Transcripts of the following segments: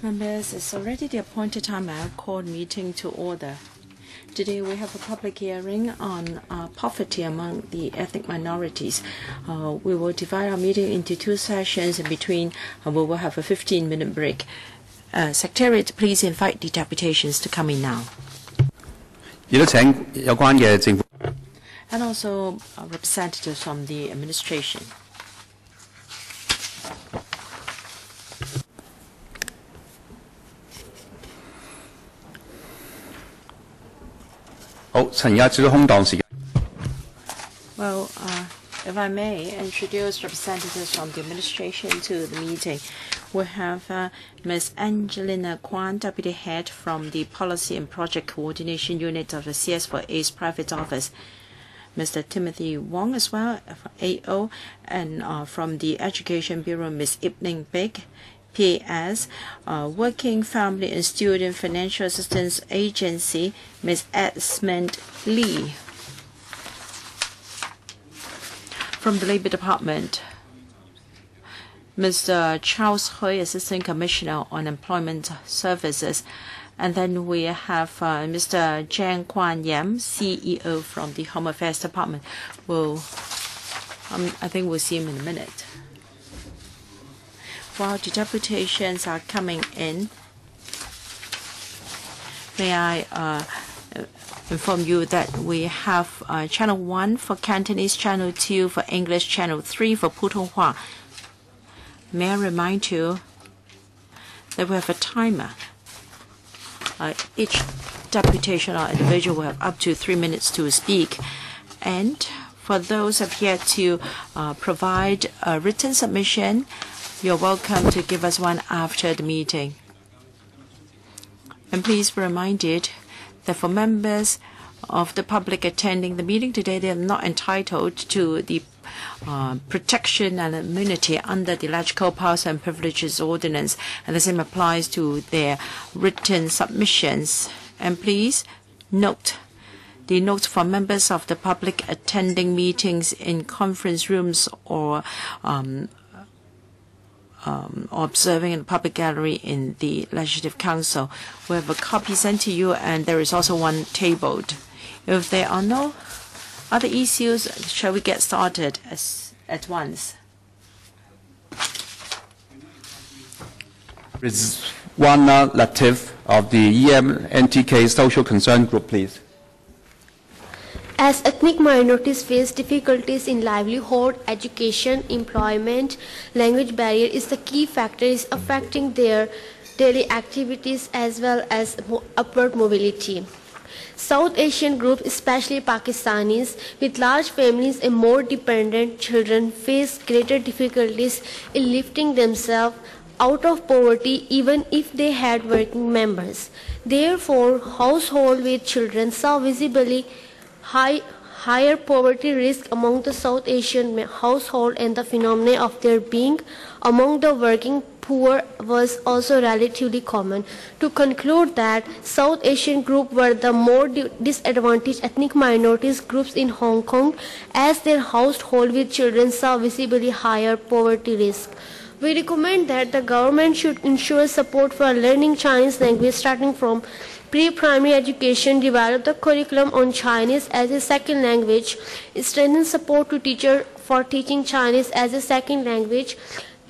Members, it's already the appointed time. I call meeting to order. Today we have a public hearing on poverty among the ethnic minorities. We will divide our meeting into two sessions. In between, we will have a 15-minute break. Secretariat, please invite the deputations to come in now. And also representatives from the administration. Well, if I may introduce representatives from the administration to the meeting. We have Ms. Angelina Kwan, Deputy Head from the Policy and Project Coordination Unit of the CS4A's Private Office. Mr. Timothy Wong as well, AO, and from the Education Bureau, Ms. Ibning Big, PAS, Working Family and Student Financial Assistance Agency, Ms. Esmond Lee. From the Labor Department, Mr. Charles Hui, Assistant Commissioner on Employment Services. And then we have Mr. Jiang Kuan Yam, CEO from the Home Affairs Department. I think we'll see him in a minute. While the deputations are coming in, may I inform you that we have Channel 1 for Cantonese, Channel 2 for English, Channel 3 for Putonghua. May I remind you that we have a timer. Each deputation or individual will have up to 3 minutes to speak. And for those who have yet to provide a written submission, you're welcome to give us one after the meeting. And please be reminded that for members of the public attending the meeting today, they are not entitled to the protection and immunity under the Electoral Powers and Privileges Ordinance, and the same applies to their written submissions. And please note the note for members of the public attending meetings in conference rooms or observing in the public gallery in the Legislative Council. We have a copy sent to you, and there is also one tabled. If there are no other issues, shall we get started at once? Rizwana Latif of the EMNTK Social Concern Group, please. As ethnic minorities face difficulties in livelihood, education, employment, language barrier is the key factors affecting their daily activities as well as upward mobility. South Asian groups, especially Pakistanis, with large families and more dependent children, face greater difficulties in lifting themselves out of poverty even if they had working members. Therefore, households with children saw visibly higher poverty risk among the South Asian household, and the phenomenon of their being among the working poor was also relatively common. To conclude that South Asian groups were the more disadvantaged ethnic minorities groups in Hong Kong, as their household with children saw visibly higher poverty risk. We recommend that the government should ensure support for learning Chinese language starting from pre-primary education, develop the curriculum on Chinese as a second language, strengthen support to teachers for teaching Chinese as a second language,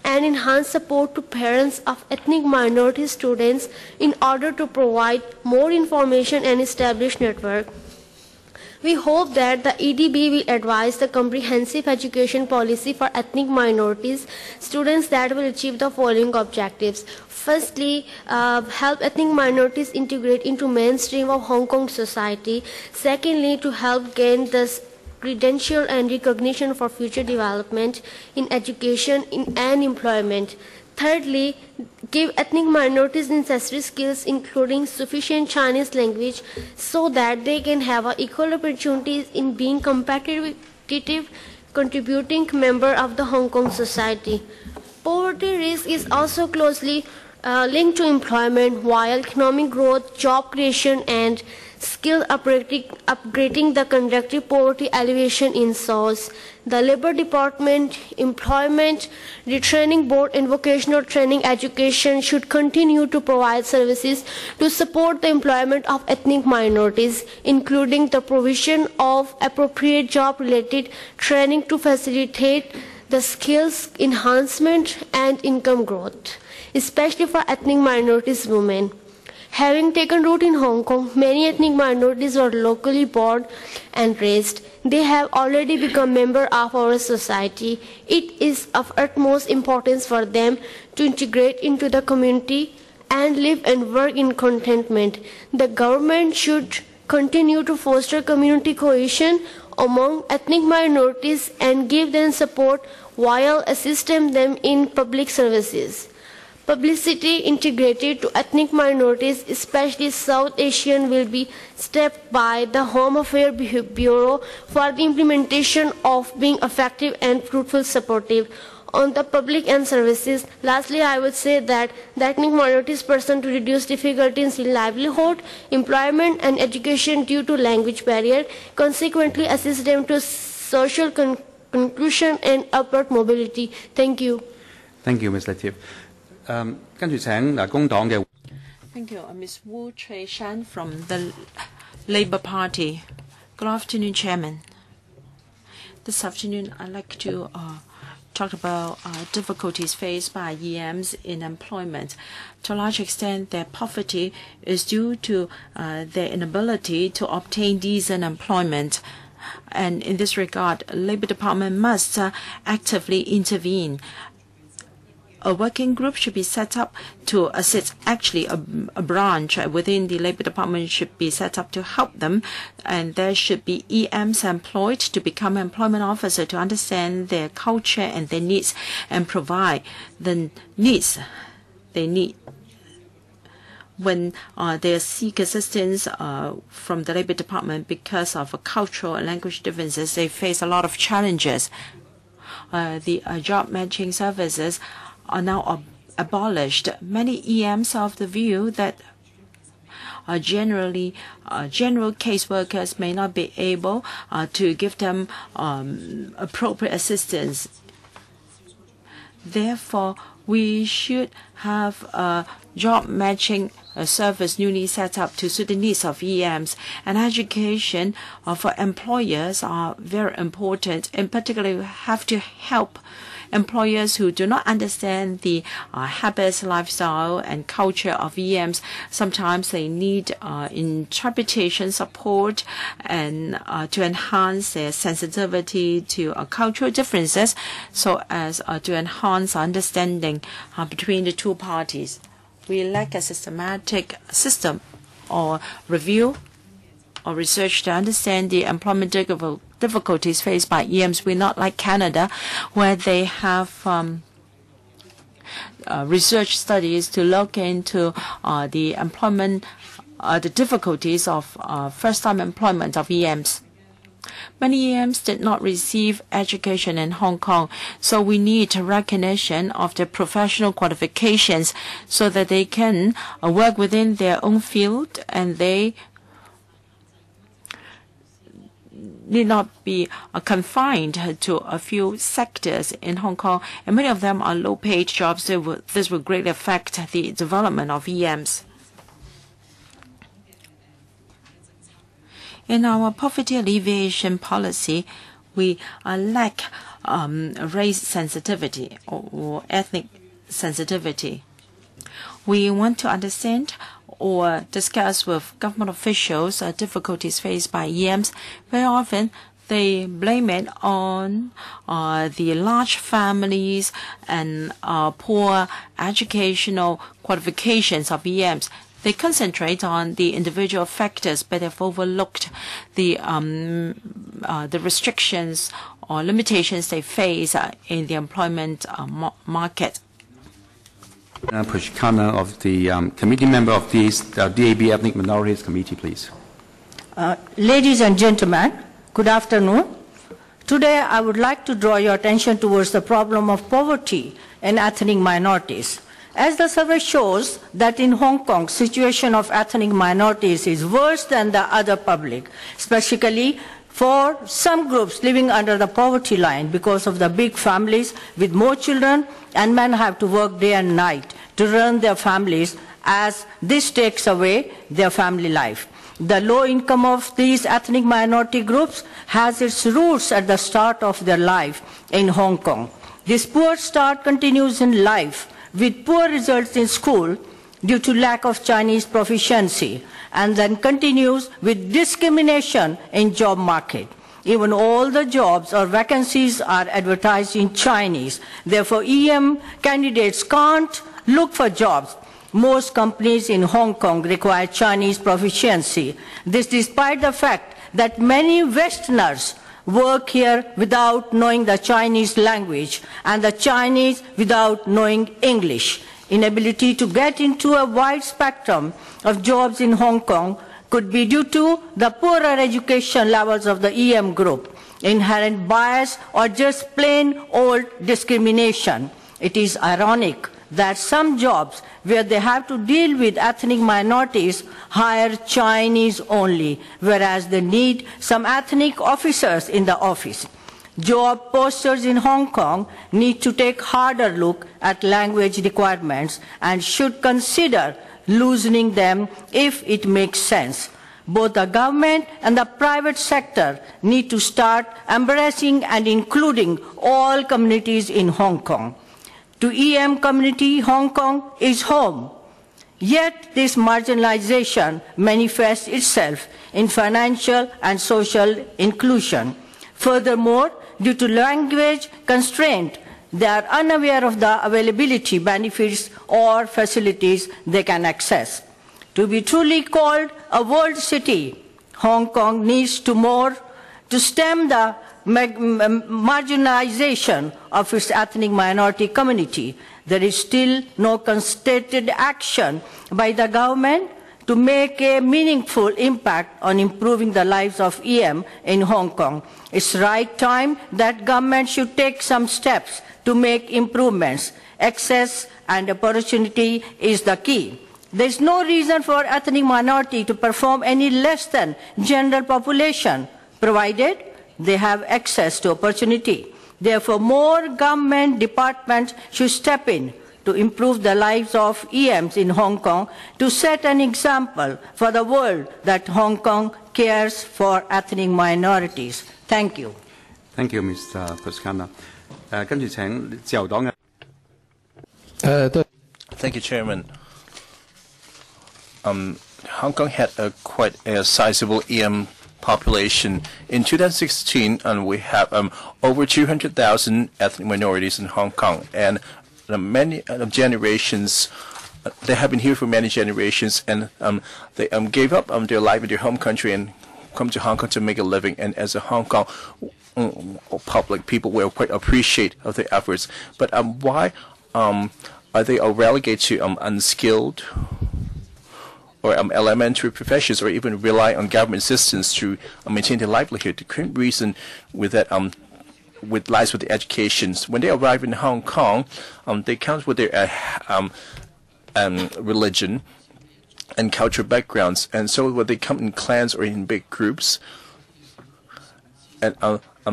and enhance support to parents of ethnic minority students in order to provide more information and establish network. We hope that the EDB will advise the comprehensive education policy for ethnic minorities students that will achieve the following objectives. Firstly, help ethnic minorities integrate into mainstream of Hong Kong society. Secondly, to help gain the credential and recognition for future development in education and employment. Thirdly, give ethnic minorities necessary skills including sufficient Chinese language so that they can have equal opportunities in being competitive, contributing member of the Hong Kong society. Poverty risk is also closely linked to employment, while economic growth, job creation, and skill upgrading the conductive poverty alleviation in source. The Labor Department, Employment, Retraining Board and Vocational Training Education should continue to provide services to support the employment of ethnic minorities, including the provision of appropriate job-related training to facilitate the skills enhancement and income growth, especially for ethnic minorities women. Having taken root in Hong Kong, many ethnic minorities were locally born and raised. They have already become members of our society. It is of utmost importance for them to integrate into the community and live and work in contentment. The government should continue to foster community cohesion among ethnic minorities and give them support while assisting them in public services. Publicity integrated to ethnic minorities, especially South Asian, will be stepped by the Home Affairs Bureau for the implementation of being effective and fruitful supportive on the public and services. Lastly, I would say that the ethnic minorities person to reduce difficulties in livelihood, employment and education due to language barrier, consequently assist them to social conclusion and upward mobility. Thank you. Thank you, Ms. Latif. 跟住請工黨嘅 Thank you. Ms. Wu Chui-shan from the Labour Party. Good afternoon, Chairman. This afternoon, I'd like to talk about difficulties faced by EMs in employment. To a large extent, their poverty is due to their inability to obtain decent employment. And in this regard, Labour Department must actively intervene. A working group should be set up to assist, actually a branch within the Labour Department should be set up to help them, and there should be EMs employed to become employment officer to understand their culture and their needs and provide the needs they need. When they seek assistance from the Labour Department because of cultural and language differences, they face a lot of challenges. The job matching services are now abolished. Many EMs are of the view that general caseworkers may not be able to give them appropriate assistance. Therefore, we should have a job matching service newly set up to suit the needs of EMs. And education for employers are very important. In particular, we have to help employers who do not understand the habits, lifestyle, and culture of EMs. Sometimes they need interpretation support and to enhance their sensitivity to cultural differences, so as to enhance understanding between the two parties. We lack a systematic system or review or research to understand the employment difficulties faced by EMs. We're not like Canada, where they have research studies to look into the employment, the difficulties of first-time employment of EMs. Many EMs did not receive education in Hong Kong, so we need recognition of their professional qualifications so that they can work within their own field, and they need not be confined to a few sectors in Hong Kong, and many of them are low-paid jobs. This will greatly affect the development of EMs. In our poverty alleviation policy, we lack race sensitivity or ethnic sensitivity. We want to understand or discuss with government officials difficulties faced by EMs. Very often, they blame it on the large families and poor educational qualifications of EMs. They concentrate on the individual factors, but have overlooked the restrictions or limitations they face in the employment market. Pushkana of the committee member of the DAB Ethnic Minorities Committee, please. Ladies and gentlemen, good afternoon. Today I would like to draw your attention towards the problem of poverty in ethnic minorities. As the survey shows that in Hong Kong, situation of ethnic minorities is worse than the other public, especially for some groups living under the poverty line because of the big families with more children, and men have to work day and night to run their families, as this takes away their family life. The low income of these ethnic minority groups has its roots at the start of their life in Hong Kong. This poor start continues in life with poor results in school due to lack of Chinese proficiency, and then continues with discrimination in job market. Even all the jobs or vacancies are advertised in Chinese. Therefore, EM candidates can't look for jobs. Most companies in Hong Kong require Chinese proficiency. This despite the fact that many Westerners work here without knowing the Chinese language and the Chinese without knowing English. Inability to get into a wide spectrum of jobs in Hong Kong could be due to the poorer education levels of the EM group, inherent bias, or just plain old discrimination. It is ironic that some jobs where they have to deal with ethnic minorities hire Chinese only, whereas they need some ethnic officers in the office. Job posters in Hong Kong need to take a harder look at language requirements and should consider loosening them if it makes sense. Both the government and the private sector need to start embracing and including all communities in Hong Kong. To EM community, Hong Kong is home. Yet this marginalization manifests itself in financial and social inclusion. Furthermore, due to language constraint, they are unaware of the availability, benefits, or facilities they can access. To be truly called a world city, Hong Kong needs to stem the marginalization of its ethnic minority community. There is still no concerted action by the government to make a meaningful impact on improving the lives of EM in Hong Kong. It's right time that government should take some steps to make improvements. Access and opportunity is the key. There is no reason for ethnic minority to perform any less than general population, provided they have access to opportunity. Therefore, more government departments should step in to improve the lives of EMs in Hong Kong, to set an example for the world that Hong Kong cares for ethnic minorities. Thank you. Thank you, Mr. Puskana. 跟住請自由黨嘅。Thank you, Chairman. Hong Kong had quite a sizable EM population. In 2016, we have over 200,000 ethnic minorities in Hong Kong, and many generations. They have been here for many generations, and they gave up their life in their home country and come to Hong Kong to make a living. And as a Hong Kong public, people will quite appreciate of their efforts. But why are they relegated to unskilled or elementary professions, or even rely on government assistance to maintain their livelihood? The current reason with that lies with the educations. When they arrive in Hong Kong, they count with their religion and cultural backgrounds, and so when they come in clans or in big groups, and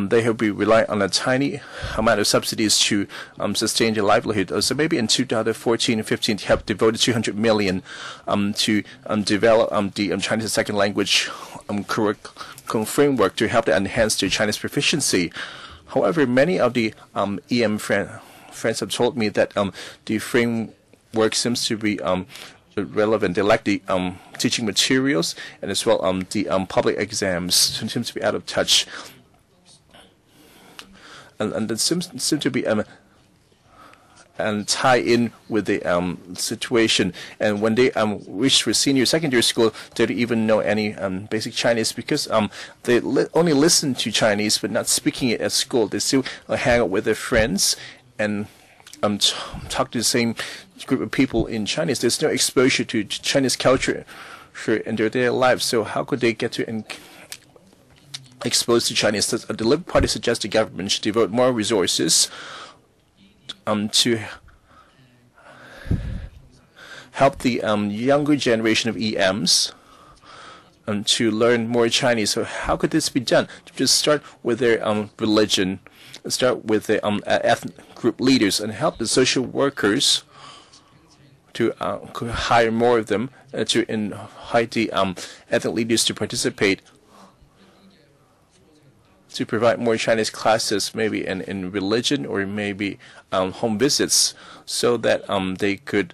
they will be relying on a tiny amount of subsidies to sustain their livelihood. So maybe in 2014 and 15, they have devoted 200 million to develop the Chinese second language curriculum framework to help to enhance their Chinese proficiency. However, many of the EM friends have told me that the framework seems to be relevant. They lack the teaching materials, and as well the public exams seems to be out of touch. And it seems to be and tie in with the situation. And when they reach for senior secondary school, they don't even know any basic Chinese, because they only listen to Chinese but not speaking it at school. They still hang out with their friends and talk to the same group of people in Chinese. There's no exposure to Chinese culture in their daily lives. So how could they get to exposed to Chinese? The Liberal Party suggests the government should devote more resources to help the younger generation of EMs to learn more Chinese. So how could this be done? To just start with their religion, start with the ethnic group leaders, and help the social workers to hire more of them, to invite the ethnic leaders to participate, to provide more Chinese classes, maybe in religion or maybe home visits, so that they could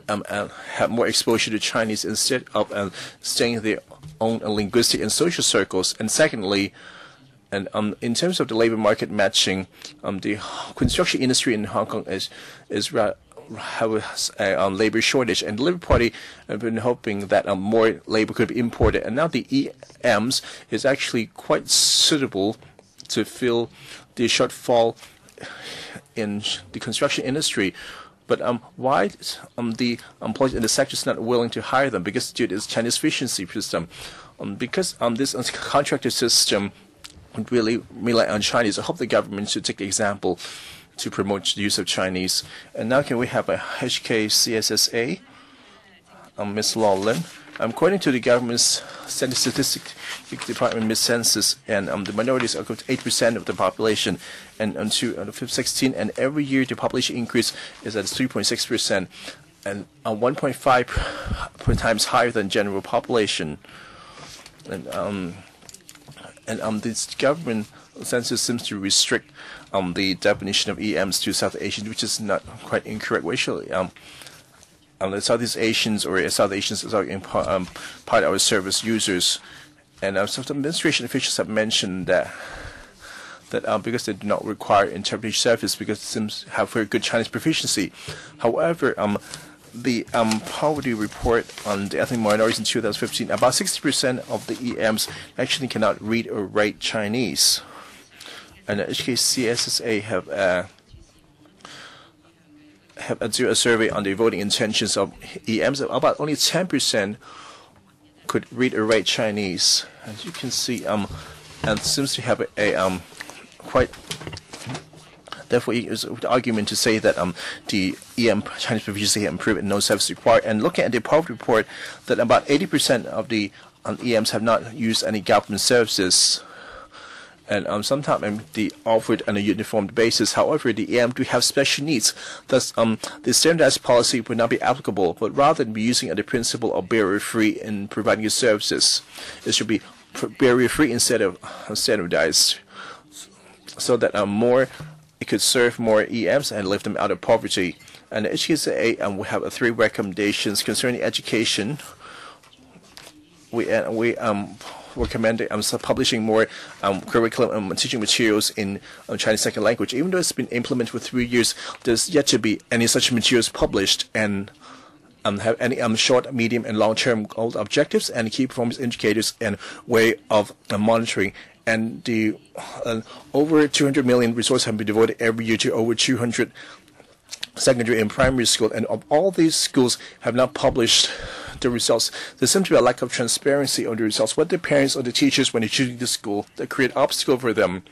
have more exposure to Chinese instead of staying in their own linguistic and social circles. And secondly, and in terms of the labor market matching, the construction industry in Hong Kong has a labor shortage, and the Labour Party have been hoping that more labor could be imported. And now the EMs is actually quite suitable to fill the shortfall in the construction industry. But why the employees in the sector is not willing to hire them? Because due to this Chinese efficiency system, because this contractor system would really rely on Chinese. I hope the government should take the example to promote the use of Chinese. And now can we have a HKCSSA, Ms. Lawlin? According to the government's Statistics Department Ms. Census, and the minorities are 8% of the population, and until 2016, and every year the population increase is at 3.6%, and 1.5 times higher than general population. And this government census seems to restrict the definition of EMs to South Asians, which is not quite incorrect racially. The Southeast Asians or South Asians are part of our service users, and some administration officials have mentioned that because they do not require interpretation service because it seems to have very good Chinese proficiency. However, the poverty report on the ethnic minorities in 2015, about 60% of the EMs actually cannot read or write Chinese. And the HKCSSA have a survey on the voting intentions of EMs. About only 10% could read or write Chinese. As you can see, and seems to have a quite. Therefore, it is an argument to say that the EM Chinese proficiency improved and no service required. And looking at the poverty report, that about 80% of the EMs have not used any government services. And sometimes they offered on a uniformed basis. However, the EM do have special needs. Thus, the standardized policy would not be applicable, but rather than be using the principle of barrier-free in providing your services, it should be barrier-free instead of standardized, so that it could serve more EMs and lift them out of poverty. And the HKSA will have 3 recommendations concerning education. We recommend publishing more curriculum and teaching materials in Chinese second language. Even though it's been implemented for 3 years, there's yet to be any such materials published, and have any short, medium, and long-term goal objectives and key performance indicators and way of monitoring. And the over 200 million resources have been devoted every year to over 200 secondary and primary schools, and of all these schools have not published the results. There seems to be a lack of transparency on the results. What the parents or the teachers, when they're choosing the school, that create obstacle for them.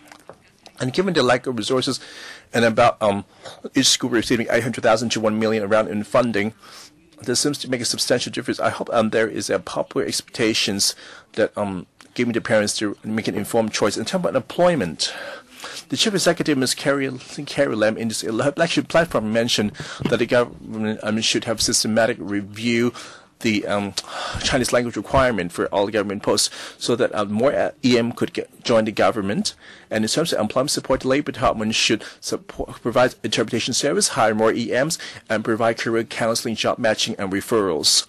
And given the lack of resources, and about each school receiving 800,000 to 1 million around in funding, this seems to make a substantial difference. I hope there is a proper expectations that giving the parents to make an informed choice. In terms of employment, the Chief Executive, Ms. Carrie Lam, in this election platform mentioned that the government should have systematic review the Chinese language requirement for all government posts, so that more EM could join the government. And in terms of employment support, the Labor Department should provide interpretation service, hire more EMs, and provide career counseling, job matching, and referrals.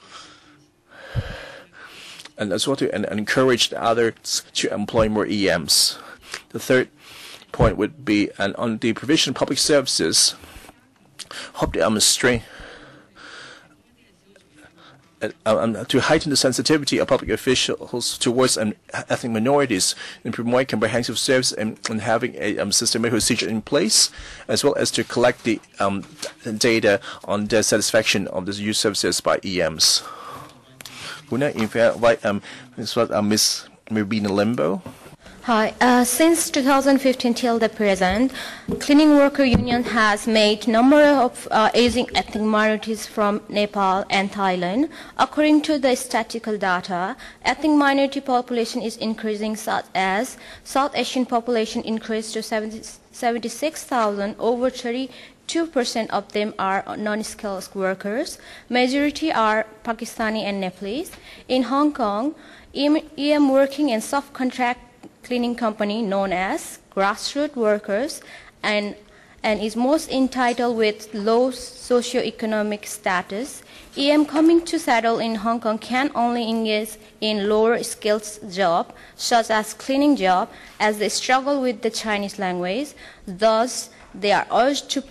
And as well to encourage the others to employ more EMs. The third point would be on the provision of public services. Hope the to heighten the sensitivity of public officials towards ethnic minorities and promote comprehensive service and having a systematic procedure in place, as well as to collect the data on the satisfaction of the use services by EMs. Would I invite Ms. Mabina Limbo? Hi. Since 2015 till the present, Cleaning Worker Union has made number of aging ethnic minorities from Nepal and Thailand. According to the statistical data, ethnic minority population is increasing, such as South Asian population increased to 76,000. Over 32% of them are non-skilled workers. Majority are Pakistani and Nepalese. In Hong Kong, EM working in subcontract cleaning company known as grassroots workers and is most entitled with low socio-economic status. EM coming to settle in Hong Kong can only engage in lower skills job such as cleaning job, as they struggle with the Chinese language. Thus they are urged to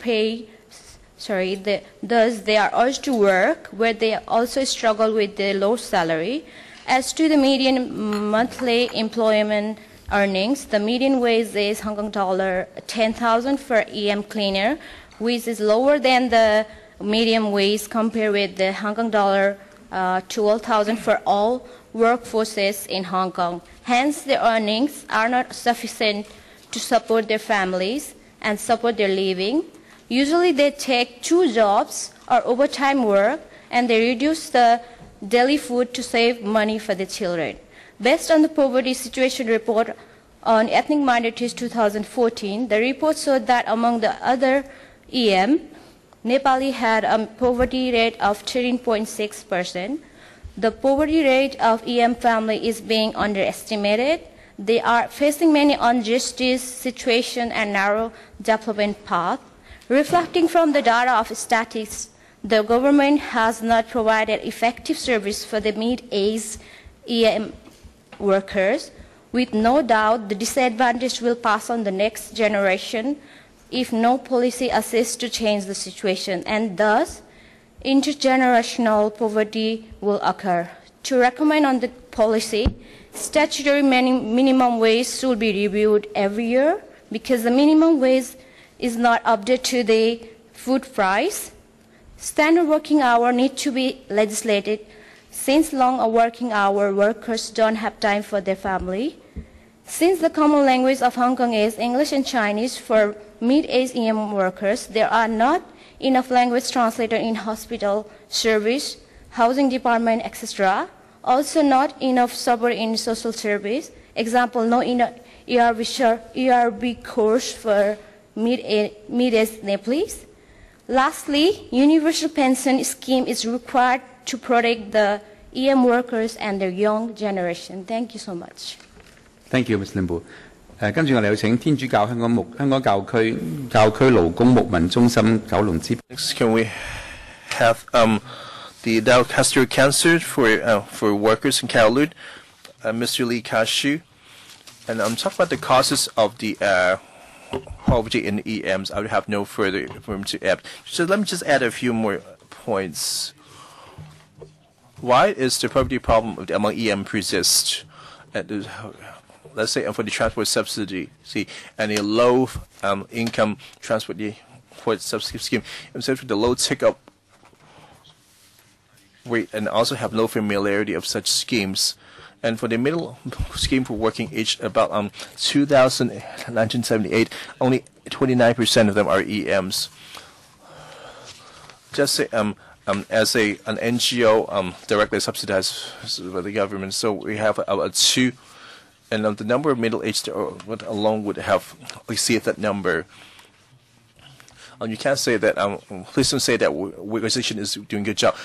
work where they also struggle with the low salary. As to the median monthly employment earnings, the median wage is Hong Kong dollar 10,000 for EM cleaner, which is lower than the medium wage compared with the Hong Kong dollar 12,000 for all workforces in Hong Kong. Hence, the earnings are not sufficient to support their families and support their living. Usually, they take 2 jobs or overtime work, and they reduce the daily food to save money for the children. Based on the poverty situation report on ethnic minorities 2014, the report showed that among the other EM, Nepali had a poverty rate of 13.6%. The poverty rate of EM family is being underestimated. They are facing many injustice situation and narrow development path. Reflecting from the data of statistics, the government has not provided effective service for the mid-aged EM workers. With no doubt, the disadvantage will pass on the next generation if no policy assists to change the situation, and thus intergenerational poverty will occur. To recommend on the policy, statutory minimum wage should be reviewed every year, because the minimum wage is not updated to the food price. Standard working hour need to be legislated, since long working hour workers don't have time for their family. Since the common language of Hong Kong is English and Chinese for mid-aged EM workers, there are not enough language translators in hospital service, housing department, etc. Also not enough support in social service. Example, no enough ERB course for mid-aged Nepalese. Lastly, universal pension scheme is required to protect the EM workers and their young generation. Thank you so much. Thank you, Ms. Limbu. 跟住我哋有請天主教香港教區勞工牧民中心九龍支部。Next, can we have the Doncaster Council for workers in Kowloon, Mr. Lee Kashu, and I'm talking about the causes of the poverty in EMs. I would have no further room to add. So let me just add a few more points. Why is the poverty problem among EM persist? Let's say for the transport subsidy, and a low income transport subsidy scheme, instead of the low take-up rate, and also have low familiarity of such schemes. And for the middle scheme for working age, about 1978, only 29% of them are EMs. Just say as an NGO directly subsidized by the government, so we have about 2. And the number of middle-aged alone would have exceeded that number. You can't say that. Please don't say that organization is doing a good job.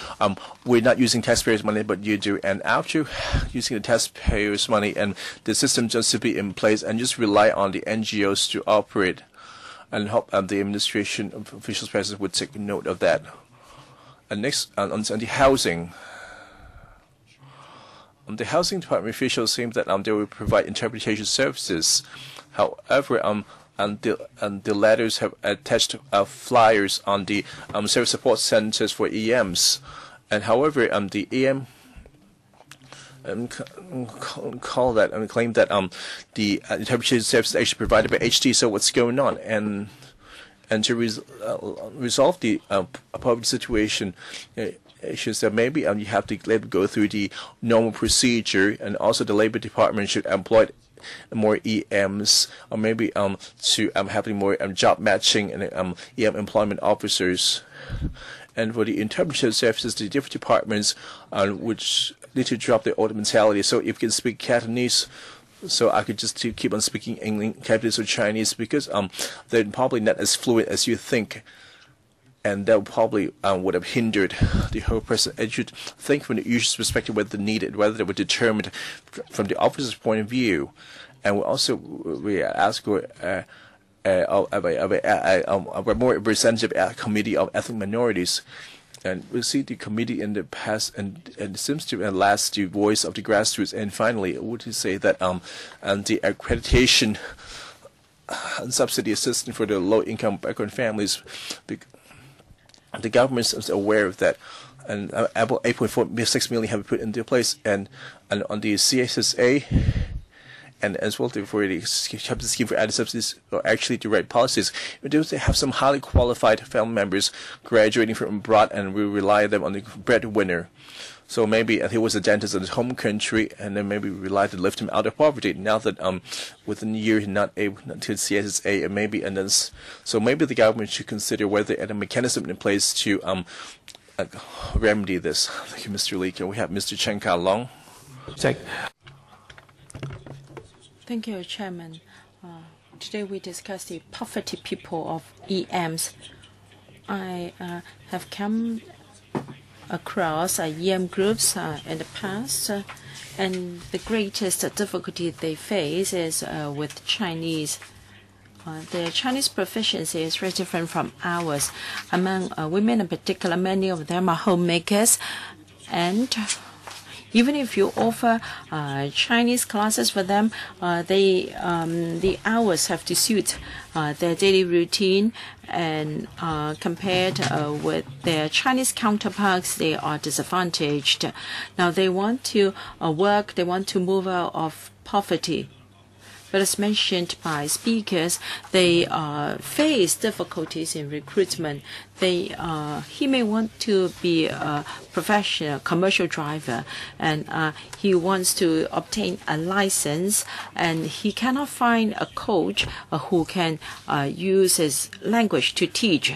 We're not using taxpayers' money, but you do. And after using the taxpayers' money and the system just to be in place, and just rely on the NGOs to operate, and hope the administration officials present would take note of that. And next, on the housing. The housing department officials seem that they will provide interpretation services. However, and the letters have attached flyers on the service support centers for EMs. And however, the EM claim that the interpretation service is actually provided by HT. So what's going on? And to resolve the poverty situation. Issues that maybe you have to go through the normal procedure, and also the Labor Department should employ more EMs, or maybe to having more job matching and EM employment officers. And for the interpreter services, the different departments which need to drop their old mentality. So if you can speak Cantonese, so I could just keep on speaking English, Cantonese or Chinese, because they're probably not as fluent as you think. And that probably would have hindered the whole process. And you should think from the user's perspective whether needed, whether they were determined from the officer's point of view. And we ask for a more representative committee of ethnic minorities. And we see the committee in the past, and it seems to last the voice of the grassroots. And finally, I would say that and the accreditation and subsidy assistance for the low-income background families, the government is aware of that, and about 8.46 million have been put into place, and on the CSSA, and as well for the scheme for added subsidies, are actually the right policies. We do have some highly qualified family members graduating from abroad, and we rely on them on the breadwinner. So maybe he was a dentist in his home country, and then maybe we rely to lift him out of poverty. Now that within a year he's not able to CSSA, and maybe so maybe the government should consider whether a mechanism in place to remedy this. Thank you, Mr. Lee. Can we have Mr. Chen Ka-long? Thank you, Chairman. Today we discuss the poverty people of EMs. I have come across EM groups in the past, and the greatest difficulty they face is with Chinese. Their Chinese proficiency is very different from ours. Among women in particular, many of them are homemakers, and even if you offer Chinese classes for them, the hours have to suit their daily routine, and compared with their Chinese counterparts, they are disadvantaged. Now they want to work, they want to move out of poverty. But as mentioned by speakers, they face difficulties in recruitment. He may want to be a professional commercial driver, and he wants to obtain a license, and he cannot find a coach who can use his language to teach.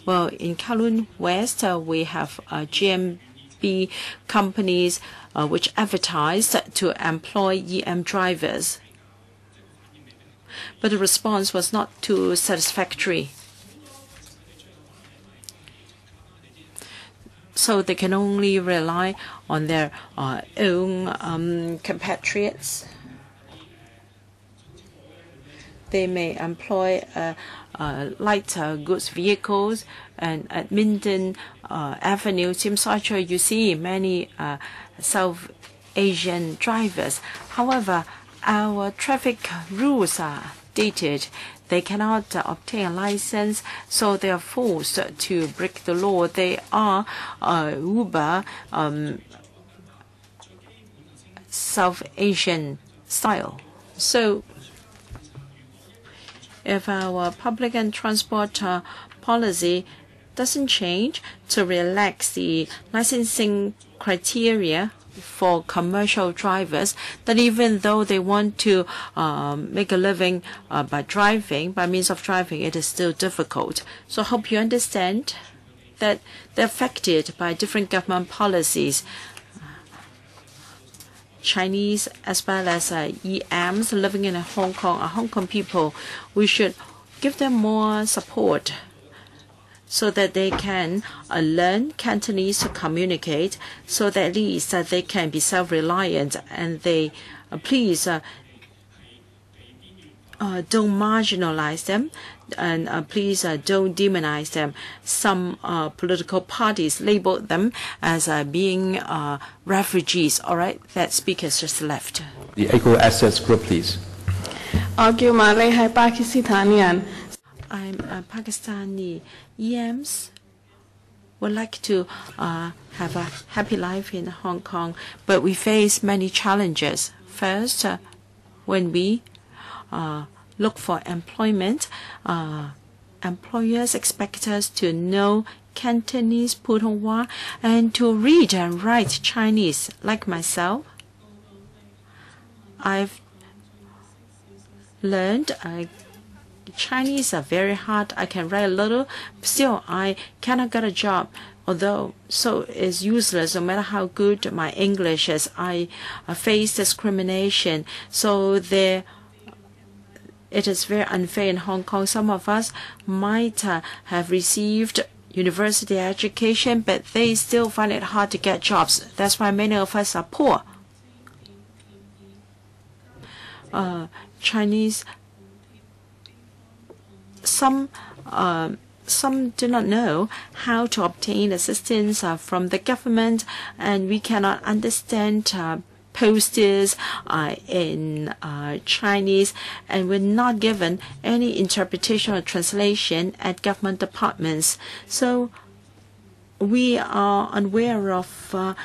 Well, in Kowloon West, we have GMB companies which advertise to employ EM drivers. But the response was not too satisfactory. So they can only rely on their own compatriots. They may employ light goods vehicles, and at Minden Avenue, Tsim Sha Tsui, you see many South Asian drivers. However, our traffic rules are dated. They cannot obtain a license, so they are forced to break the law. They are Uber South Asian style. So if our public and transport policy doesn't change to relax the licensing criteria for commercial drivers, that even though they want to make a living by means of driving, it is still difficult. So I hope you understand that they're affected by different government policies. Chinese as well as EMs living in Hong Kong, Hong Kong people, we should give them more support so that they can learn Cantonese to communicate, so that at least they can be self-reliant, and they please don't marginalize them, and please don't demonize them. Some political parties labeled them as being refugees. All right, that speaker's just left. The Eco Assets Group, please. I'm a Pakistani. EMs would like to have a happy life in Hong Kong, but we face many challenges. First, when we look for employment, employers expect us to know Cantonese, Putonghua, and to read and write Chinese. Like myself, I've learned Chinese are very hard. I can write a little, still I cannot get a job. Although so it's useless, no matter how good my English is, I face discrimination. So it is very unfair in Hong Kong. Some of us might have received university education, but they still find it hard to get jobs. That's why many of us are poor. Chinese, some do not know how to obtain assistance from the government, and we cannot understand posters in Chinese, and we're not given any interpretation or translation at government departments. So we are unaware of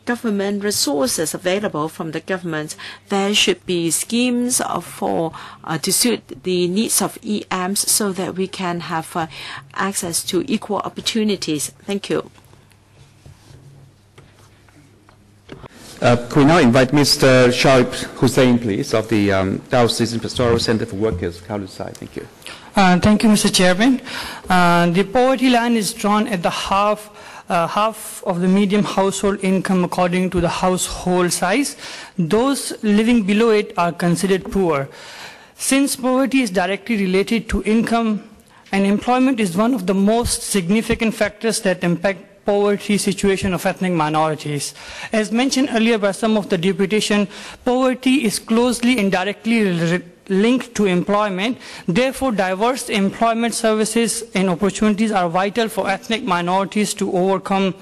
government resources available from the government. There should be schemes to suit the needs of EMs so that we can have access to equal opportunities. Thank you. Could we now invite Mr. Shoaib Hussain, please, of the Diocesan Pastoral Center for Workers, Kalusai. Thank you. Thank you, Mr. Chairman. The poverty line is drawn at the half of the median household income according to the household size. Those living below it are considered poor. Since poverty is directly related to income, and employment is one of the most significant factors that impact poverty situation of ethnic minorities. As mentioned earlier by some of the deputation, poverty is closely and directly linked to employment. Therefore, diverse employment services and opportunities are vital for ethnic minorities to overcome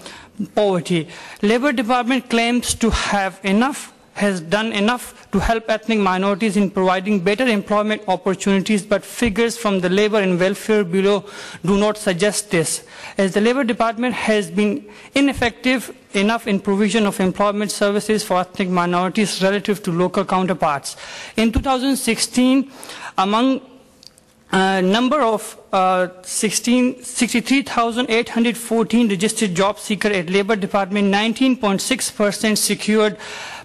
poverty. Labor Department claims to has done enough to help ethnic minorities in providing better employment opportunities, but figures from the Labor and Welfare Bureau do not suggest this, as the Labor Department has been ineffective enough in provision of employment services for ethnic minorities relative to local counterparts. In 2016, among number of 63,814 registered job seekers at Labor Department, 19.6% secured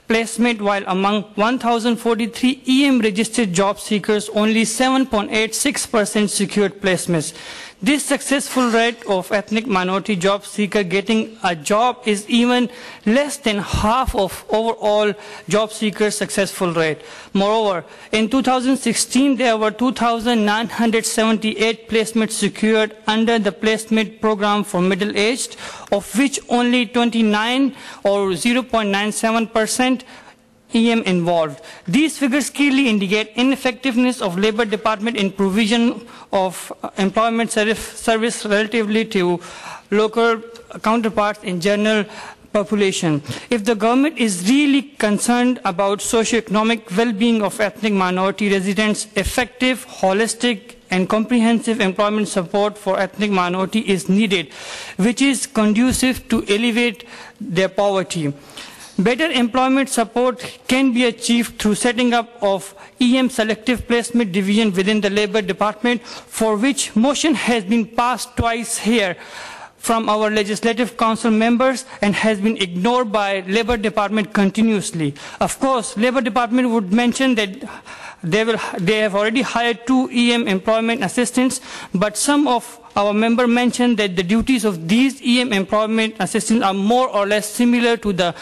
placement, while among 1,043 EM registered job seekers, only 7.86% secured placements. This successful rate of ethnic minority job seeker getting a job is even less than half of overall job seekers' successful rate. Moreover, in 2016, there were 2,978 placements secured under the placement program for middle-aged, of which only 29 or 0.97% EM involved. These figures clearly indicate ineffectiveness of Labor Department in provision of employment service relatively to local counterparts in general population. If the government is really concerned about socio-economic well-being of ethnic minority residents, effective, holistic, and comprehensive employment support for ethnic minority is needed, which is conducive to alleviate their poverty. Better employment support can be achieved through setting up of EM selective placement division within the Labor Department, for which motion has been passed twice here from our Legislative Council members and has been ignored by Labor Department continuously. Of course, Labor Department would mention that they have already hired 2 EM employment assistants, but some of our member mentioned that the duties of these EM employment assistants are more or less similar to the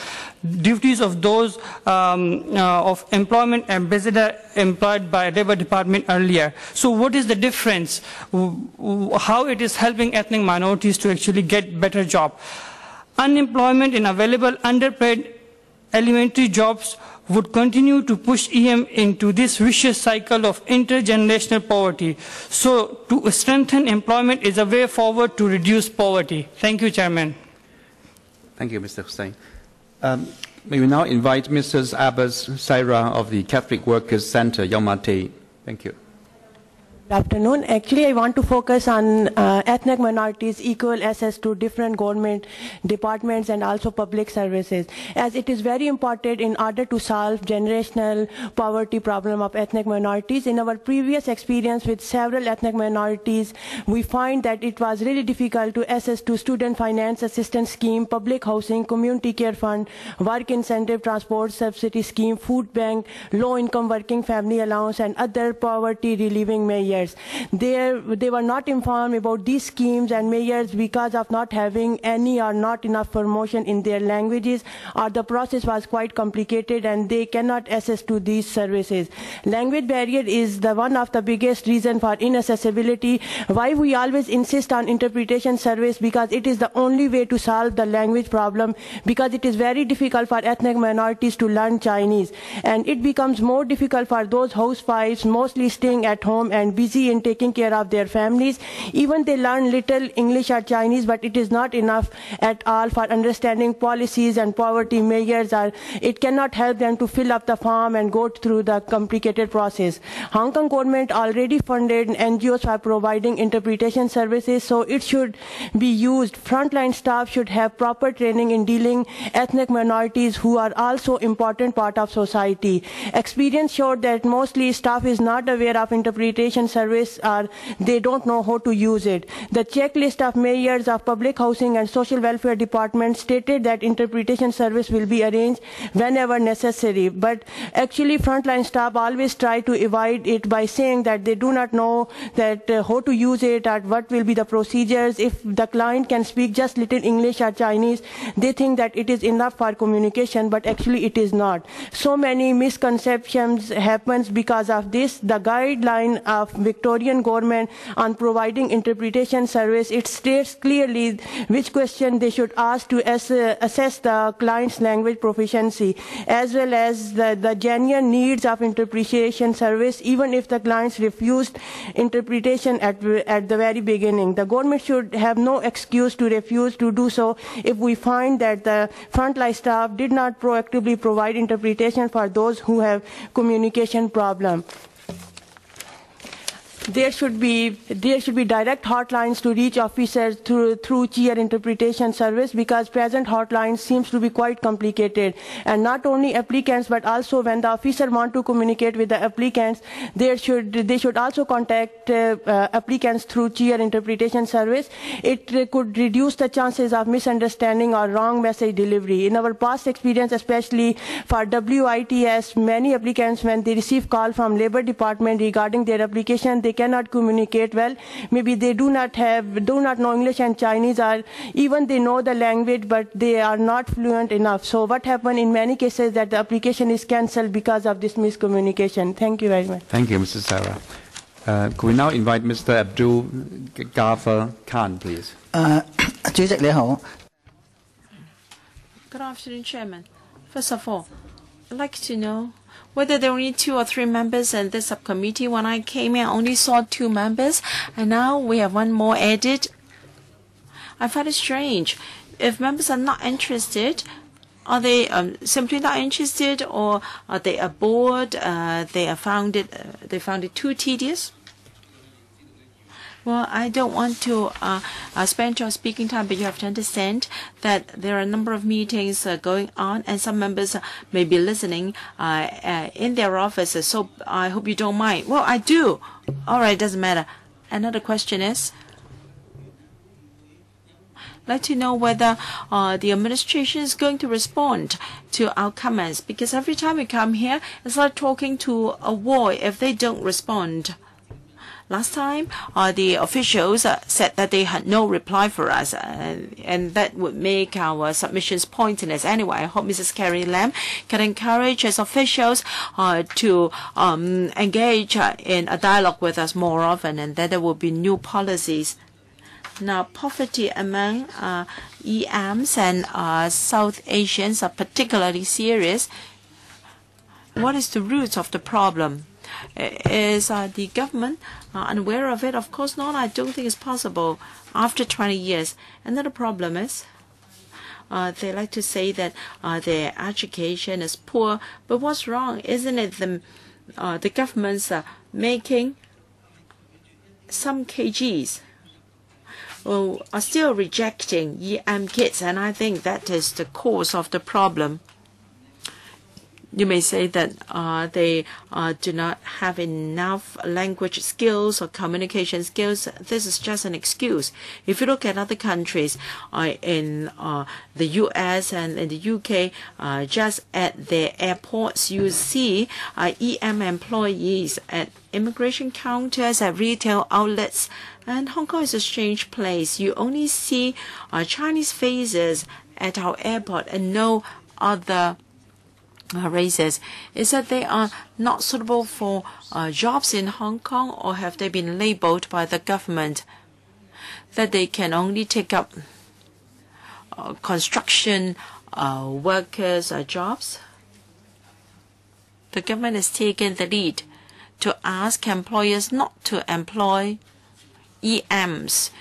duties of those of employment ambassador employed by Labor Department earlier. So what is the difference? How it is helping ethnic minorities to actually get better job? Unemployment in available underpaid elementary jobs would continue to push EM into this vicious cycle of intergenerational poverty. So to strengthen employment is a way forward to reduce poverty. Thank you, Chairman. Thank you, Mr. Hussain. May we now invite Mrs. Abbas Saira of the Catholic Workers Center, Yomate. Thank you. Good afternoon. Actually, I want to focus on ethnic minorities' equal access to different government departments and also public services, as it is very important in order to solve generational poverty problem of ethnic minorities. In our previous experience with several ethnic minorities, we find that it was really difficult to access to student finance assistance scheme, public housing, community care fund, work incentive, transport subsidy scheme, food bank, low-income working family allowance, and other poverty relieving measures. They were not informed about these schemes and measures because of not having any or not enough promotion in their languages, or the process was quite complicated and they cannot access to these services. Language barrier is one of the biggest reason for inaccessibility. Why we always insist on interpretation service, because it is the only way to solve the language problem, because it is very difficult for ethnic minorities to learn Chinese, and it becomes more difficult for those housewives mostly staying at home and busy in taking care of their families. Even they learn little English or Chinese, but it is not enough at all for understanding policies and poverty measures, or it cannot help them to fill up the form and go through the complicated process. Hong Kong government already funded NGOs for providing interpretation services, so it should be used. Frontline staff should have proper training in dealing ethnic minorities who are also important part of society. Experience showed that mostly staff is not aware of interpretation service, or they don't know how to use it. The checklist of mayors of public housing and social welfare department stated that interpretation service will be arranged whenever necessary, but actually frontline staff always try to avoid it by saying that they do not know that how to use it or what will be the procedures. If the client can speak just little English or Chinese, they think that it is enough for communication, but actually it is not. So many misconceptions happens because of this. The guideline of Victorian government on providing interpretation service, it states clearly which question they should ask to assess the client's language proficiency, as well as the genuine needs of interpretation service, even if the clients refused interpretation at the very beginning. The government should have no excuse to refuse to do so if we find that the frontline staff did not proactively provide interpretation for those who have communication problem. There should be direct hotlines to reach officers through chair interpretation service, because present hotlines seems to be quite complicated. And not only applicants, but also when the officer want to communicate with the applicants, they should also contact applicants through chair interpretation service. It could reduce the chances of misunderstanding or wrong message delivery. In our past experience, especially for WITS, many applicants, when they receive call from Labor Department regarding their application, they cannot communicate well. Maybe they do not know English and Chinese, or even they know the language, but they are not fluent enough. So what happened in many cases that the application is cancelled because of this miscommunication. Thank you very much. Thank you, Mrs. Sarah. Could we now invite Mr. Abdul Ghaffar Khan, please? 主席你好。 Good afternoon, Chairman. First of all, I'd like to know whether there were only 2 or 3 members in this subcommittee. When I came here, I only saw 2 members, and now we have 1 more added. I find it strange. If members are not interested, are they simply not interested, or are they bored? They found it too tedious? Well, I don't want to spend your speaking time, but you have to understand that there are a number of meetings going on, and some members may be listening in their offices, so I hope you don't mind. Well, I do. All right, doesn't matter. Another question is, I'd like to know whether the administration is going to respond to our comments, because every time we come here, it's like talking to a wall if they don't respond. Last time, the officials said that they had no reply for us, and that would make our submissions pointless. Anyway, I hope Mrs. Carrie Lam can encourage us officials to engage in a dialogue with us more often, and that there will be new policies. Now, poverty among EMs and South Asians are particularly serious. What is the root of the problem? Is the government unaware of it? Of course not. I don't think it's possible after 20 years. Another problem is they like to say that their education is poor. But what's wrong? Isn't it the government's making some KGs are still rejecting EM kits, and I think that is the cause of the problem. You may say that they do not have enough language skills or communication skills. This is just an excuse. If you look at other countries in the US and in the UK, just at their airports, you see EM employees at immigration counters, at retail outlets, and Hong Kong is a strange place. You only see Chinese faces at our airport and no other races. Is that they are not suitable for jobs in Hong Kong, or have they been labeled by the government that they can only take up construction workers' jobs? The government has taken the lead to ask employers not to employ EMs,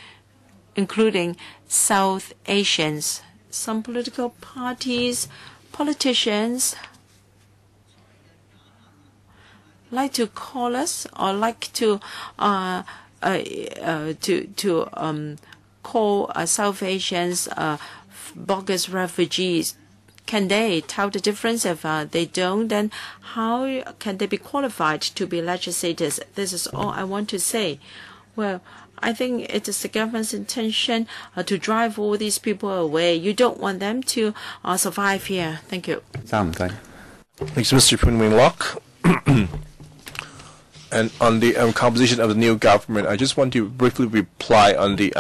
including South Asians. Some political parties, politicians like to call us or like to call South Asians bogus refugees. Can they tell the difference? If they don't, then how can they be qualified to be legislators? This is all I want to say. Well, I think it is the government's intention to drive all these people away. You don't want them to survive here. Thank you. Thanks, Mr. Poon Wing Lok. And on the composition of the new government, I just want to briefly reply on the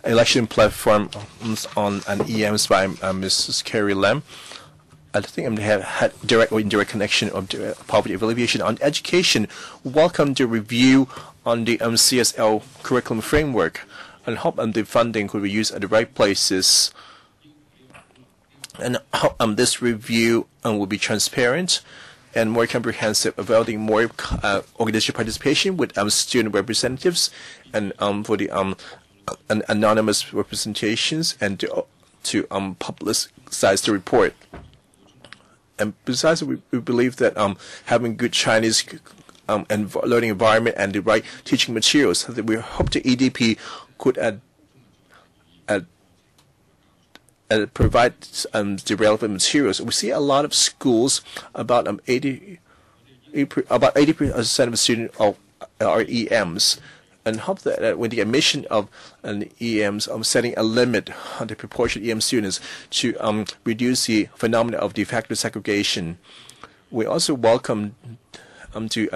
election platform on EMs by Mrs. Carrie Lam. I think they have had direct or indirect connection of poverty alleviation. On education, welcome the review on the CSL curriculum framework, and hope the funding could be used at the right places. And hope this review will be transparent and more comprehensive, involving more organizational participation with student representatives and for the anonymous representations, and to publicize the report. And besides, we believe that having good Chinese and learning environment and the right teaching materials, that we hope the EDP could provide the relevant materials. We see a lot of schools, about 80% of students are EMs, and hope that with the admission of EMs, setting a limit on the proportion of EM students to reduce the phenomenon of de facto segregation. We also welcome to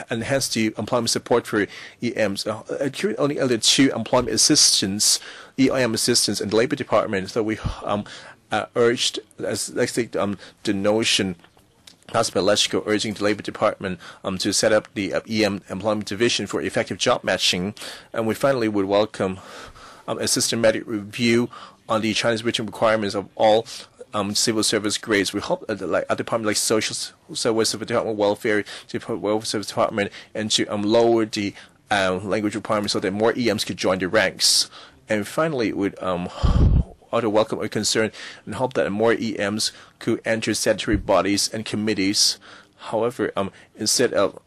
enhance the employment support for EMs. Only the two employment assistants, EIM assistants in the Labor Department. So we urged, the notion passed by LegCo, urging the Labor Department to set up the EM employment division for effective job matching. And we finally would welcome a systematic review on the Chinese written requirements of all civil service grades. We hope that a department like Social Service Department, Welfare Service Department, and to lower the language requirements so that more EMs could join the ranks. And finally, would ought to welcome or concern and hope that more EMs could enter statutory bodies and committees. However, instead of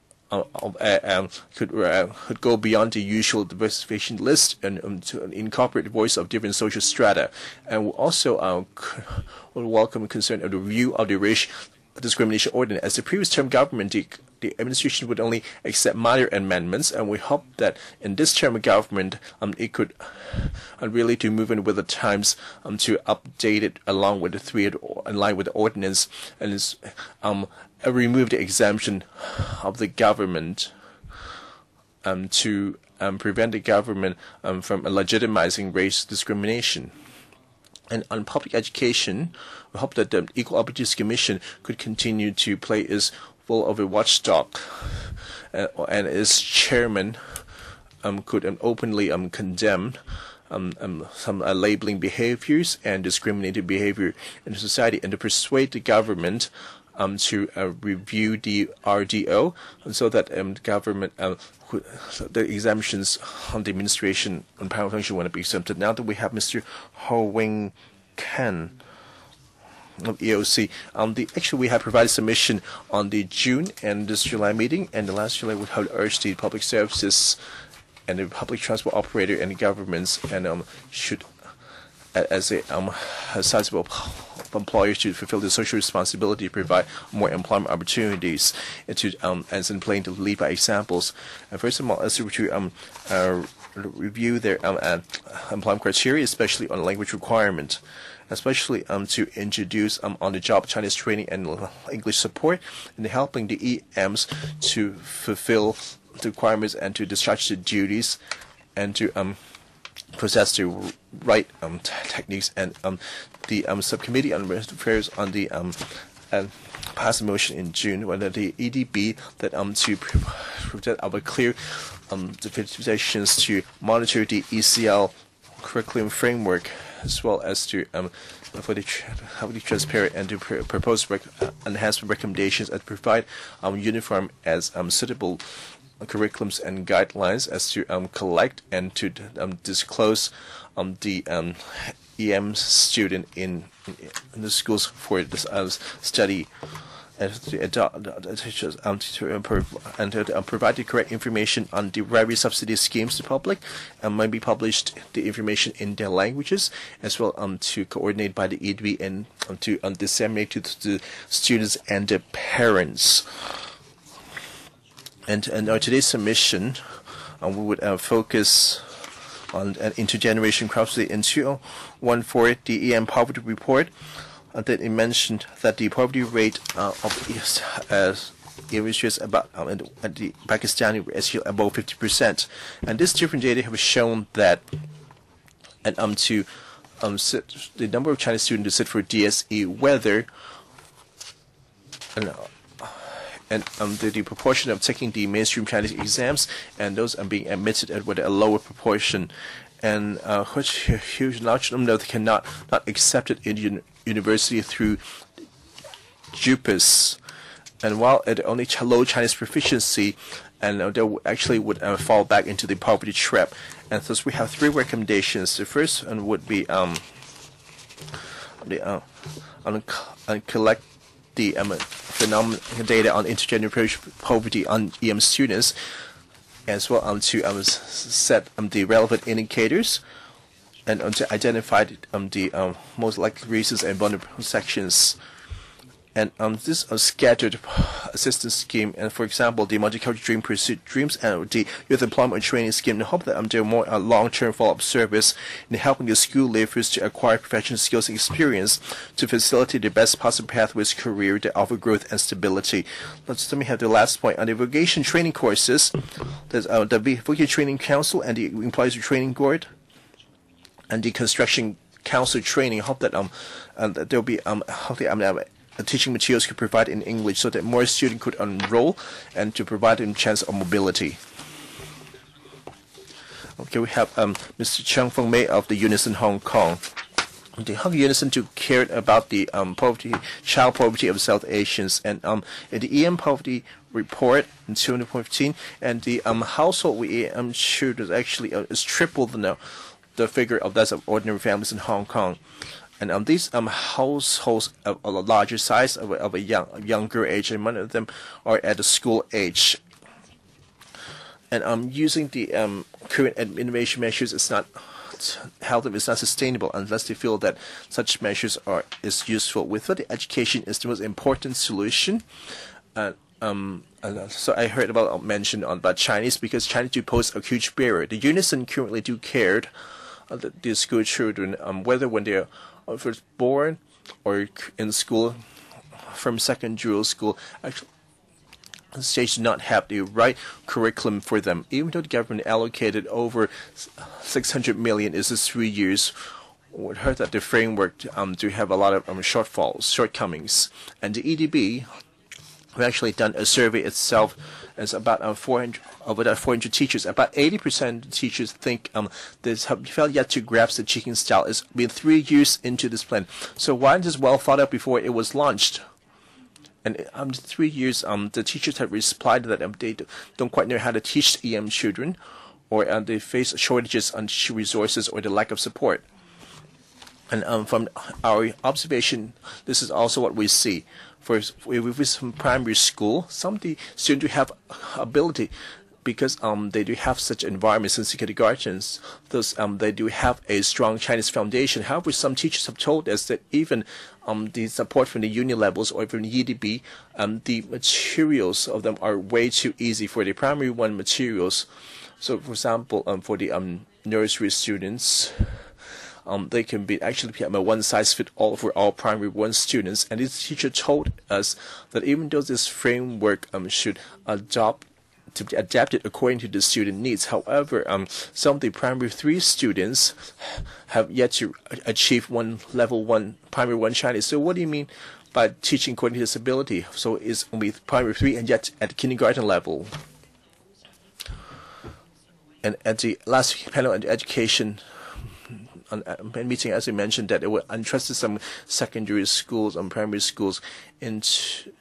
could go beyond the usual diversification list and to incorporate the voice of different social strata. And we also would welcome and concern of the review of the racial discrimination ordinance. As the previous term government, the administration would only accept minor amendments, and we hope that in this term of government, it could really to move in with the times to update it along with in line with the ordinance, and remove the exemption of the government to prevent the government from legitimizing race discrimination. And on public education, we hope that the Equal Opportunities Commission could continue to play its role of a watchdog, and its chairman could openly condemn some labeling behaviors and discriminated behavior in society, and to persuade the government to review the RDO, and so that the government the exemptions on the administration and power function want to be exempted. Now that we have Mr. Ho Wing Ken of EOC, actually we have provided submission on the June and this July meeting, and the last July we have urged the public services and the public transport operator and the governments and should, as a sizable employer, should fulfill the social responsibility to provide more employment opportunities and to as in playing to lead by examples. First of all, as to review their employment criteria, especially on language requirement, especially to introduce on-the-job Chinese training and English support, and helping the EMs to fulfill the requirements and to discharge the duties and to possess the right techniques. And the subcommittee on affairs on the passed a motion in June whether the EDB that to present our clear deputations to monitor the ECL curriculum framework, as well as to for the transparent and to propose enhancement recommendations and provide uniform as suitable curriculums and guidelines, as to collect and to disclose the EM student in the schools for this study, and to provide the correct information on the various subsidy schemes to the public, and might be published the information in their languages, as well to coordinate by the EDB and to disseminate to the students and their parents. And today's submission, we would focus on an intergeneration cross-study in 2014, the EM poverty report. That it mentioned that the poverty rate of is about at the Pakistani is above 50%, and this different data have shown that, and the number of Chinese students who sit for DSE, whether and the proportion of taking the mainstream Chinese exams and those being admitted with a lower proportion, and which huge large number that cannot not accepted in university through JUPAS, and while at only low Chinese proficiency, and they actually would fall back into the poverty trap. And thus we have three recommendations. The first one would be collect the phenomenon data on intergenerational poverty on EM students, as well to set the relevant indicators, and to identify the most likely reasons and vulnerable sections. And this scattered assistance scheme, and for example, the multicultural dream pursuit dreams and the youth employment training scheme, to hope that there are more long-term follow-up service in helping the school leavers to acquire professional skills and experience to facilitate the best possible pathways career that offer growth and stability. Let me have the last point on the vocation training courses. There's the Vocation Training Council and the Employees Training Board and the Construction Council training. Hope that there will be teaching materials could provide in English so that more students could enroll and to provide them chance of mobility. Okay, we have Mr. Chang Feng Mei of the Unison Hong Kong. The Hong Kong Unison took care about the child poverty of South Asians, and in the EM poverty report in 2015, and the household with EM children actually is triple the figure of that of ordinary families in Hong Kong. And these households of a larger size, of a younger age, and many of them are at the school age. And using the current innovation measures is not sustainable unless they feel that such measures is useful. Without the education is the most important solution. So I heard mentioned about Chinese, because Chinese do pose a huge barrier. The Unison currently do care the school children, whether when they're first born or in school, from secondary school, actually the stage do not have the right curriculum for them. Even though the government allocated over 600 million is 3 years, we heard that the framework do have a lot of shortcomings. And the EDB have actually done a survey itself. It's about 400 teachers. About 80% of teachers think they have failed yet to grasp the teaching style. It's been 3 years into this plan. So why is this well thought out before it was launched? And 3 years, the teachers have replied that they don't quite know how to teach EM children, or they face shortages on resources or the lack of support. And from our observation, this is also what we see. With some primary school, some of the students who have ability because they do have such environments in kindergartens, thus they do have a strong Chinese foundation. However, some teachers have told us that even the support from the union levels or from the EDB, the materials of them are way too easy for the primary one materials. So, for example, for the nursery students, they can be actually a one-size-fits-all for all primary one students. And this teacher told us that even though this framework should to be adapted according to the student needs, however, some of the primary 3 students have yet to achieve level 1 primary 1 Chinese. So what do you mean by teaching according to disability? So it's only primary 3 and yet at kindergarten level. And at the last panel on education meeting, as we mentioned, that it would entrusted some secondary schools and primary schools into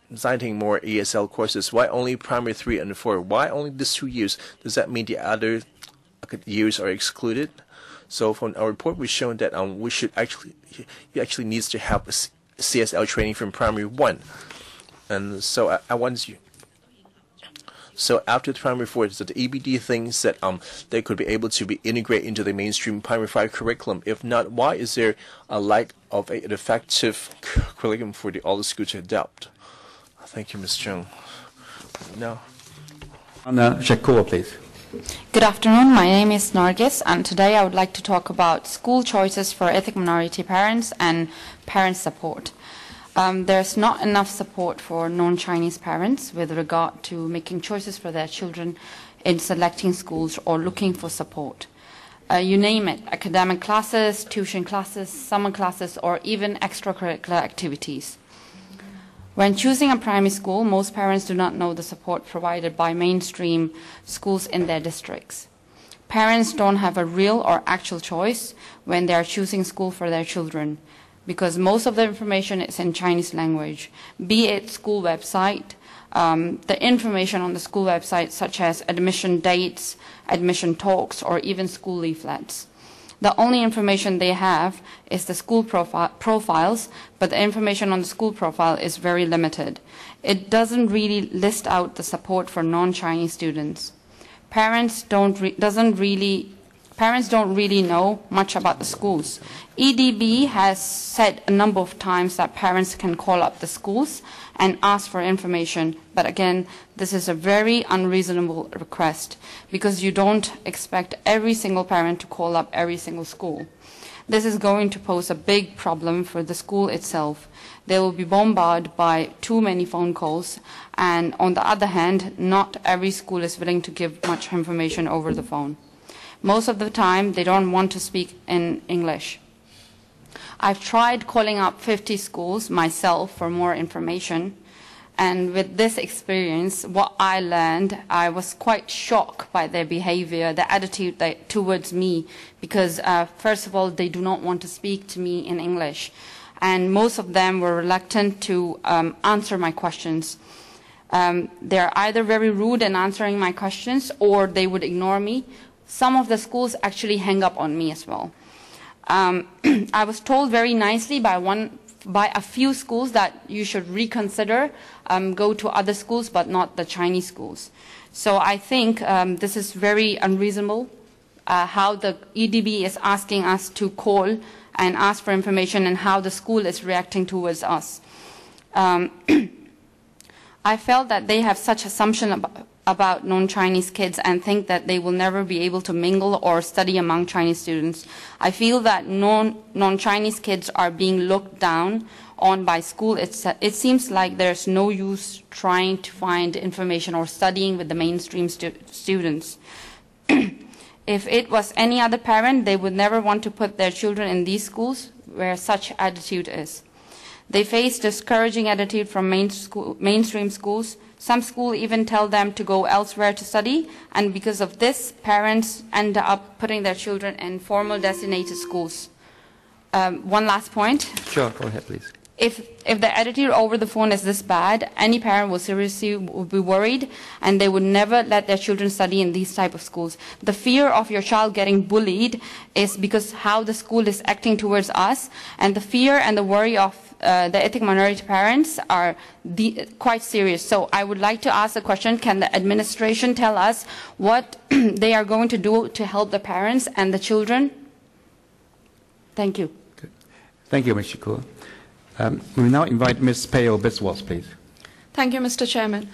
designing more ESL courses. Why only primary 3 and 4? Why only these 2 years? Does that mean the other years are excluded? So from our report, we've shown that we should you actually needs to have CSL training from primary 1. And so I want you. So after the primary 4, so the EBD thinks that they could be able to be integrated into the mainstream primary 5 curriculum. If not, why is there a lack of an effective curriculum for all the schools to adopt? Thank you, Ms. Chung. Now, Shakur, please. Good afternoon. My name is Nargis, and today I would like to talk about school choices for ethnic minority parents and parent support. There's not enough support for non-Chinese parents with regard to making choices for their children in selecting schools or looking for support. You name it, academic classes, tuition classes, summer classes, or even extracurricular activities. When choosing a primary school, most parents do not know the support provided by mainstream schools in their districts. Parents don't have a real or actual choice when they are choosing school for their children, because most of the information is in Chinese language, be it school website, the information on the school website such as admission dates, admission talks, or even school leaflets. The only information they have is the school profiles, but the information on the school profile is very limited. It doesn't really list out the support for non-Chinese students. Parents don't really know much about the schools. EDB has said a number of times that parents can call up the schools and ask for information. But again, this is a very unreasonable request because you don't expect every single parent to call up every single school. This is going to pose a big problem for the school itself. They will be bombarded by too many phone calls, and on the other hand, not every school is willing to give much information over the phone. Most of the time, they don't want to speak in English. I've tried calling up 50 schools myself for more information, and with this experience, what I learned, I was quite shocked by their behavior, their attitude towards me, because first of all, they do not want to speak to me in English, and most of them were reluctant to answer my questions. They're either very rude in answering my questions, or they would ignore me. Some of the schools actually hang up on me as well. I was told very nicely by a few schools that you should reconsider, go to other schools, but not the Chinese schools. So I think this is very unreasonable, how the EDB is asking us to call and ask for information and how the school is reacting towards us. I felt that they have such assumption about non-Chinese kids and think that they will never be able to mingle or study among Chinese students. I feel that non-Chinese kids are being looked down on by school. It seems like there's no use trying to find information or studying with the mainstream students. If it was any other parent, they would never want to put their children in these schools where such attitude is. They face discouraging attitude from mainstream schools. Some schools even tell them to go elsewhere to study, and because of this, parents end up putting their children in formal designated schools. One last point. Sure, go ahead, please. If the attitude over the phone is this bad, any parent will seriously be worried, and they would never let their children study in these type of schools. The fear of your child getting bullied is because how the school is acting towards us, and the fear and the worry of the ethnic minority parents are quite serious. So I would like to ask the question, can the administration tell us what they are going to do to help the parents and the children? Thank you. Good. Thank you, Ms. Shakur. We now invite Ms. Peo Biswas, please. Thank you, Mr. Chairman.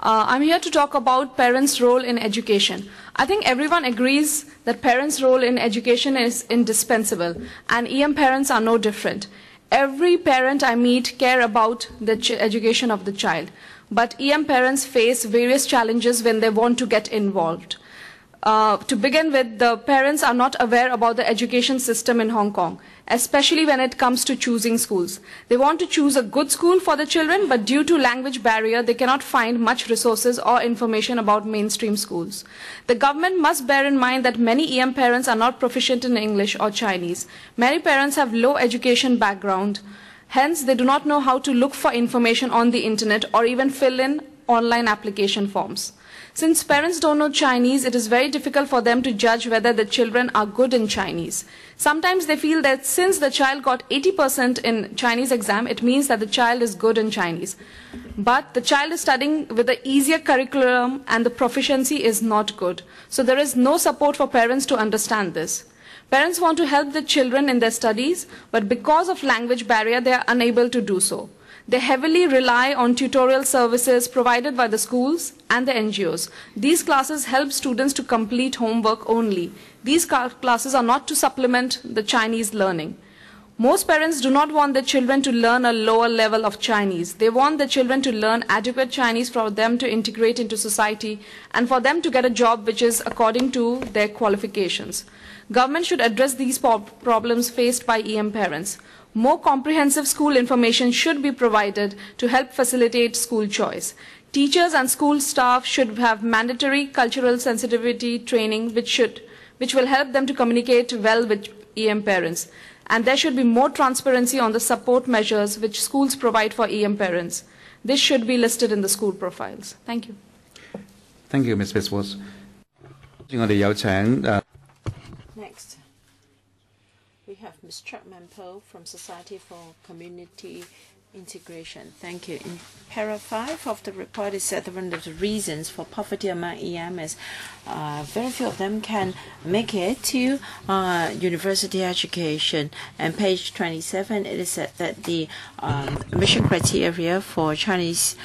I'm here to talk about parents' role in education. I think everyone agrees that parents' role in education is indispensable, and EM parents are no different. Every parent I meet care about the education of the child, but EM parents face various challenges when they want to get involved. To begin with, the parents are not aware about the education system in Hong Kong, especially when it comes to choosing schools. They want to choose a good school for the children, but due to language barrier, they cannot find much resources or information about mainstream schools. The government must bear in mind that many EM parents are not proficient in English or Chinese. Many parents have low education background. Hence, they do not know how to look for information on the internet or even fill in online application forms. Since parents don't know Chinese, it is very difficult for them to judge whether the children are good in Chinese. Sometimes they feel that since the child got 80% in Chinese exam, it means that the child is good in Chinese. But the child is studying with an easier curriculum and the proficiency is not good. So there is no support for parents to understand this. Parents want to help the children in their studies, but because of language barrier, they are unable to do so. They heavily rely on tutorial services provided by the schools and the NGOs. These classes help students to complete homework only. These classes are not to supplement the Chinese learning. Most parents do not want their children to learn a lower level of Chinese. They want their children to learn adequate Chinese for them to integrate into society and for them to get a job which is according to their qualifications. Government should address these problems faced by EM parents. More comprehensive school information should be provided to help facilitate school choice. Teachers and school staff should have mandatory cultural sensitivity training which will help them to communicate well with EM parents. And there should be more transparency on the support measures which schools provide for EM parents. This should be listed in the school profiles. Thank you. Thank you, Ms. Biswas. Next, we have Ms. Chapman Po from Society for Community Integration. Thank you. In para 5 of the report, it said that one of the reasons for poverty among EM is very few of them can make it to university education. And page 27, it is said that the admission criteria for Chinese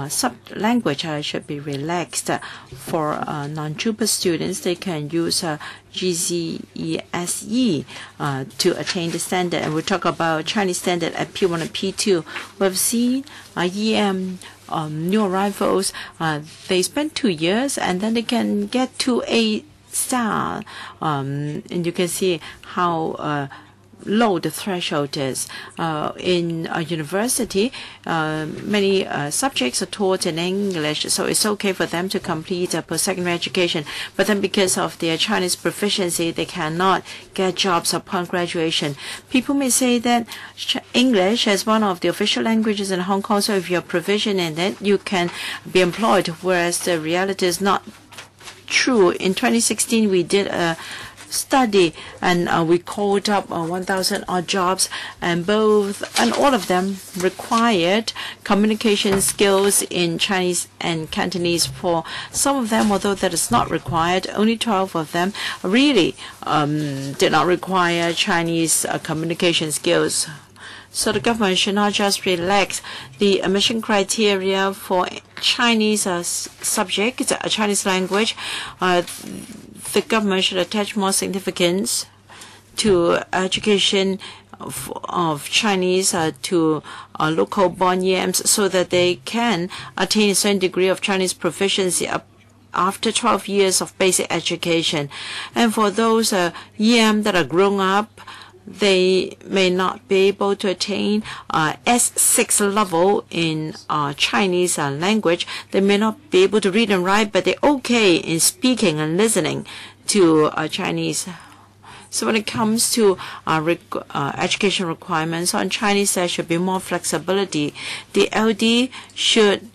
sub-language should be relaxed. For non-JUPA students, they can use GCSE to attain the standard. And we'll talk about Chinese standard at P1 and P2. We've seen EM new arrivals, they spend 2 years and then they can get to A star. And you can see how low the threshold is. In a university, many subjects are taught in English, so it's okay for them to complete a post-secondary education. But then because of their Chinese proficiency, they cannot get jobs upon graduation. People may say that English is one of the official languages in Hong Kong, so if you're proficient in it, you can be employed, whereas the reality is not true. In 2016, we did a study and we called up 1,000 odd jobs, and all of them required communication skills in Chinese and Cantonese. For some of them, although that is not required, only 12 of them really did not require Chinese communication skills. So the government should not just relax the admission criteria for Chinese subject, Chinese language. The government should attach more significance to education of Chinese to local born EMs so that they can attain a certain degree of Chinese proficiency after 12 years of basic education. And for those EM that are grown up, they may not be able to attain S6 level in Chinese language. They may not be able to read and write, but they're okay in speaking and listening to Chinese. So when it comes to education requirements on Chinese, there should be more flexibility. The LD should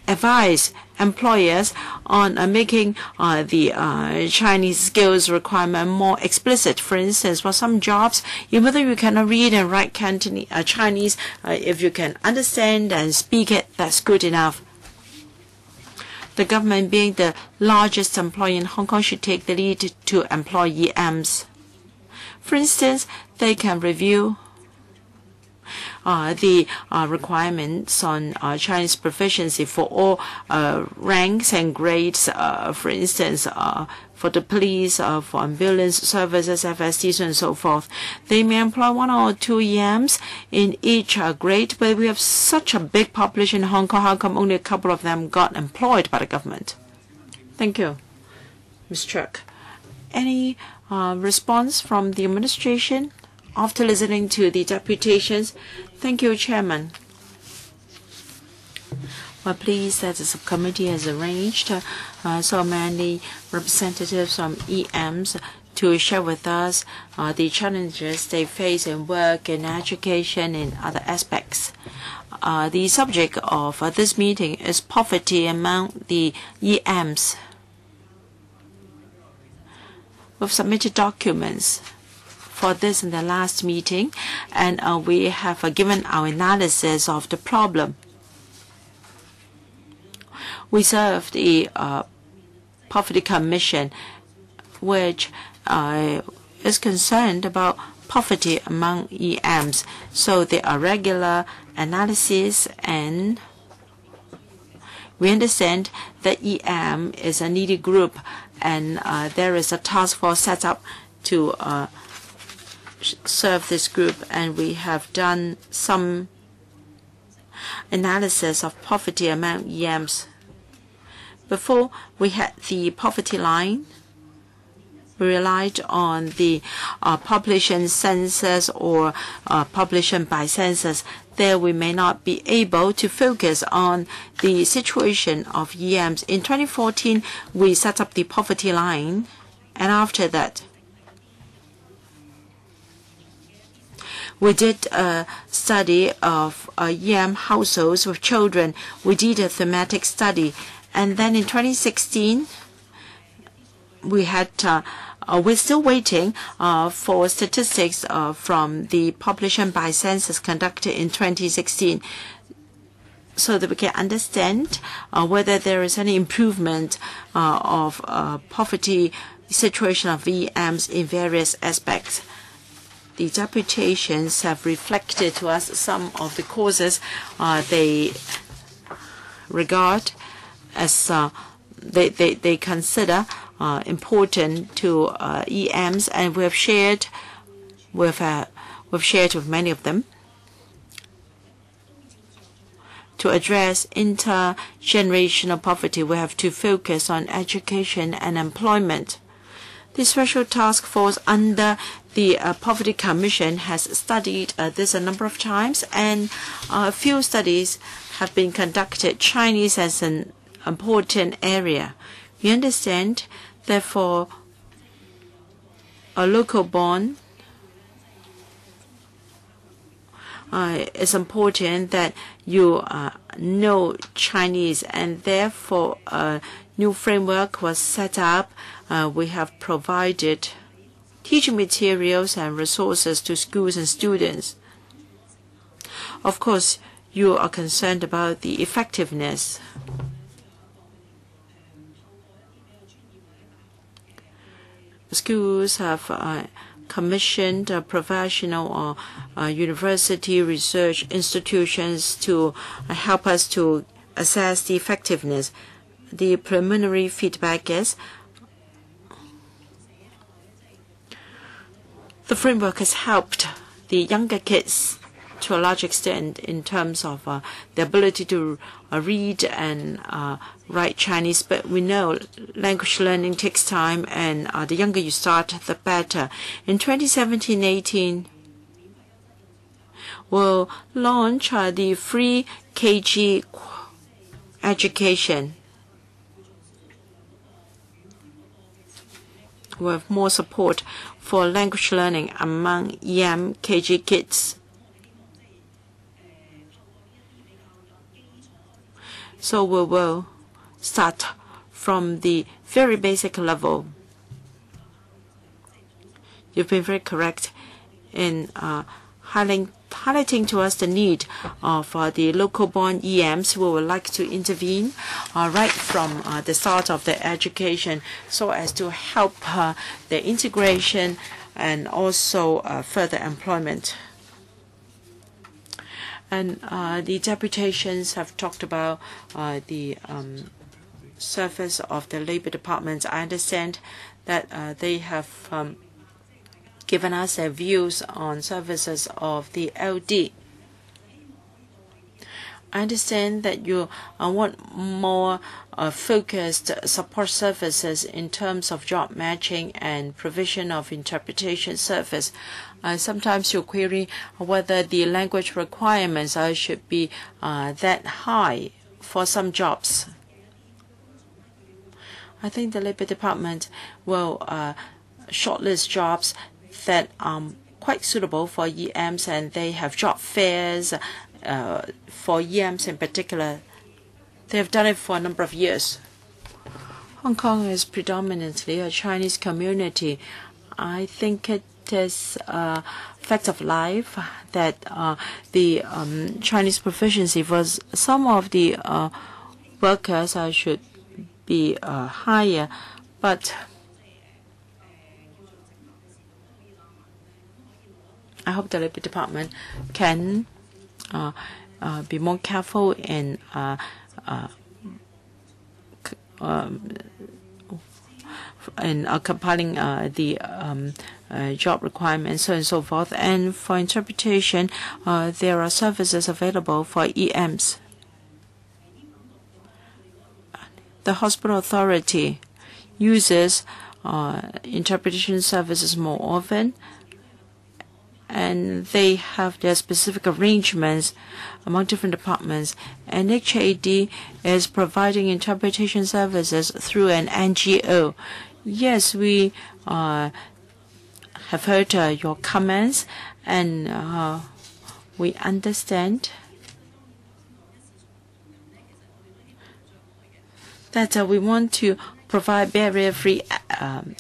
advise employers on making the Chinese skills requirement more explicit. For instance, for some jobs, even though you cannot read and write Chinese, if you can understand and speak it, that's good enough. The government, being the largest employer in Hong Kong, should take the lead to employ EMs. For instance, they can review the requirements on Chinese proficiency for all ranks and grades, for instance, for the police, for ambulance services, FSDs, and so forth. They may employ 1 or 2 EMs in each grade, but we have such a big population in Hong Kong. How come only a couple of them got employed by the government? Thank you. Ms. Chuk. Any response from the administration after listening to the deputations? Thank you, Chairman. We're pleased that the subcommittee has arranged so many representatives from EMs to share with us the challenges they face in work, in education, and other aspects. The subject of this meeting is poverty among the EMs. We've submitted documents for this in the last meeting, and we have given our analysis of the problem. We serve the Poverty Commission, which is concerned about poverty among EMs. So there are regular analysis, and we understand that EM is a needy group, and there is a task force set up to serve this group, and we have done some analysis of poverty among EMs. Before we had the poverty line, we relied on the population census or population by census. There we may not be able to focus on the situation of EMs. In 2014, we set up the poverty line, and after that, we did a study of EM households with children. We did a thematic study. And then in 2016, we had, we're still waiting for statistics from the population by census conducted in 2016 so that we can understand whether there is any improvement of poverty situation of EMs in various aspects. The deputations have reflected to us some of the causes they regard as they consider important to EMs, and we have shared with many of them. To address intergenerational poverty, we have to focus on education and employment. The Special Task Force under the Poverty Commission has studied this a number of times, and a few studies have been conducted. Chinese as an important area. We understand, therefore, a local bond it's important that you know Chinese, and therefore a new framework was set up. We have provided teaching materials and resources to schools and students. Of course, you are concerned about the effectiveness. Schools have commissioned professional or university research institutions to help us to assess the effectiveness. The preliminary feedback is the framework has helped the younger kids to a large extent in terms of the ability to read and write Chinese. But we know language learning takes time, and the younger you start, the better. In 2017-18, we'll launch the free KG education. We have more support for language learning among EM KG kids. So we will start from the very basic level. You've been very correct in highlighting to us the need of the local-born EMs. We would like to intervene right from the start of the education so as to help their integration and also further employment. And the deputations have talked about the service of the Labor Department. I understand that they have given us their views on services of the LD. I understand that you want more focused support services in terms of job matching and provision of interpretation service. Sometimes you query whether the language requirements should be that high for some jobs. I think the Labor Department will shortlist jobs that are quite suitable for EMs, and they have job fairs for EMs in particular. They have done it for a number of years. Hong Kong is predominantly a Chinese community. I think it is a fact of life that the Chinese proficiency for some of the workers should be higher, but I hope the Labor Department can be more careful in compiling the job requirements, so on and so forth. And for interpretation, there are services available for EMs. The Hospital Authority uses interpretation services more often, and they have their specific arrangements among different departments. And HAD is providing interpretation services through an NGO. Yes, we have heard your comments, and we understand that we want to provide barrier-free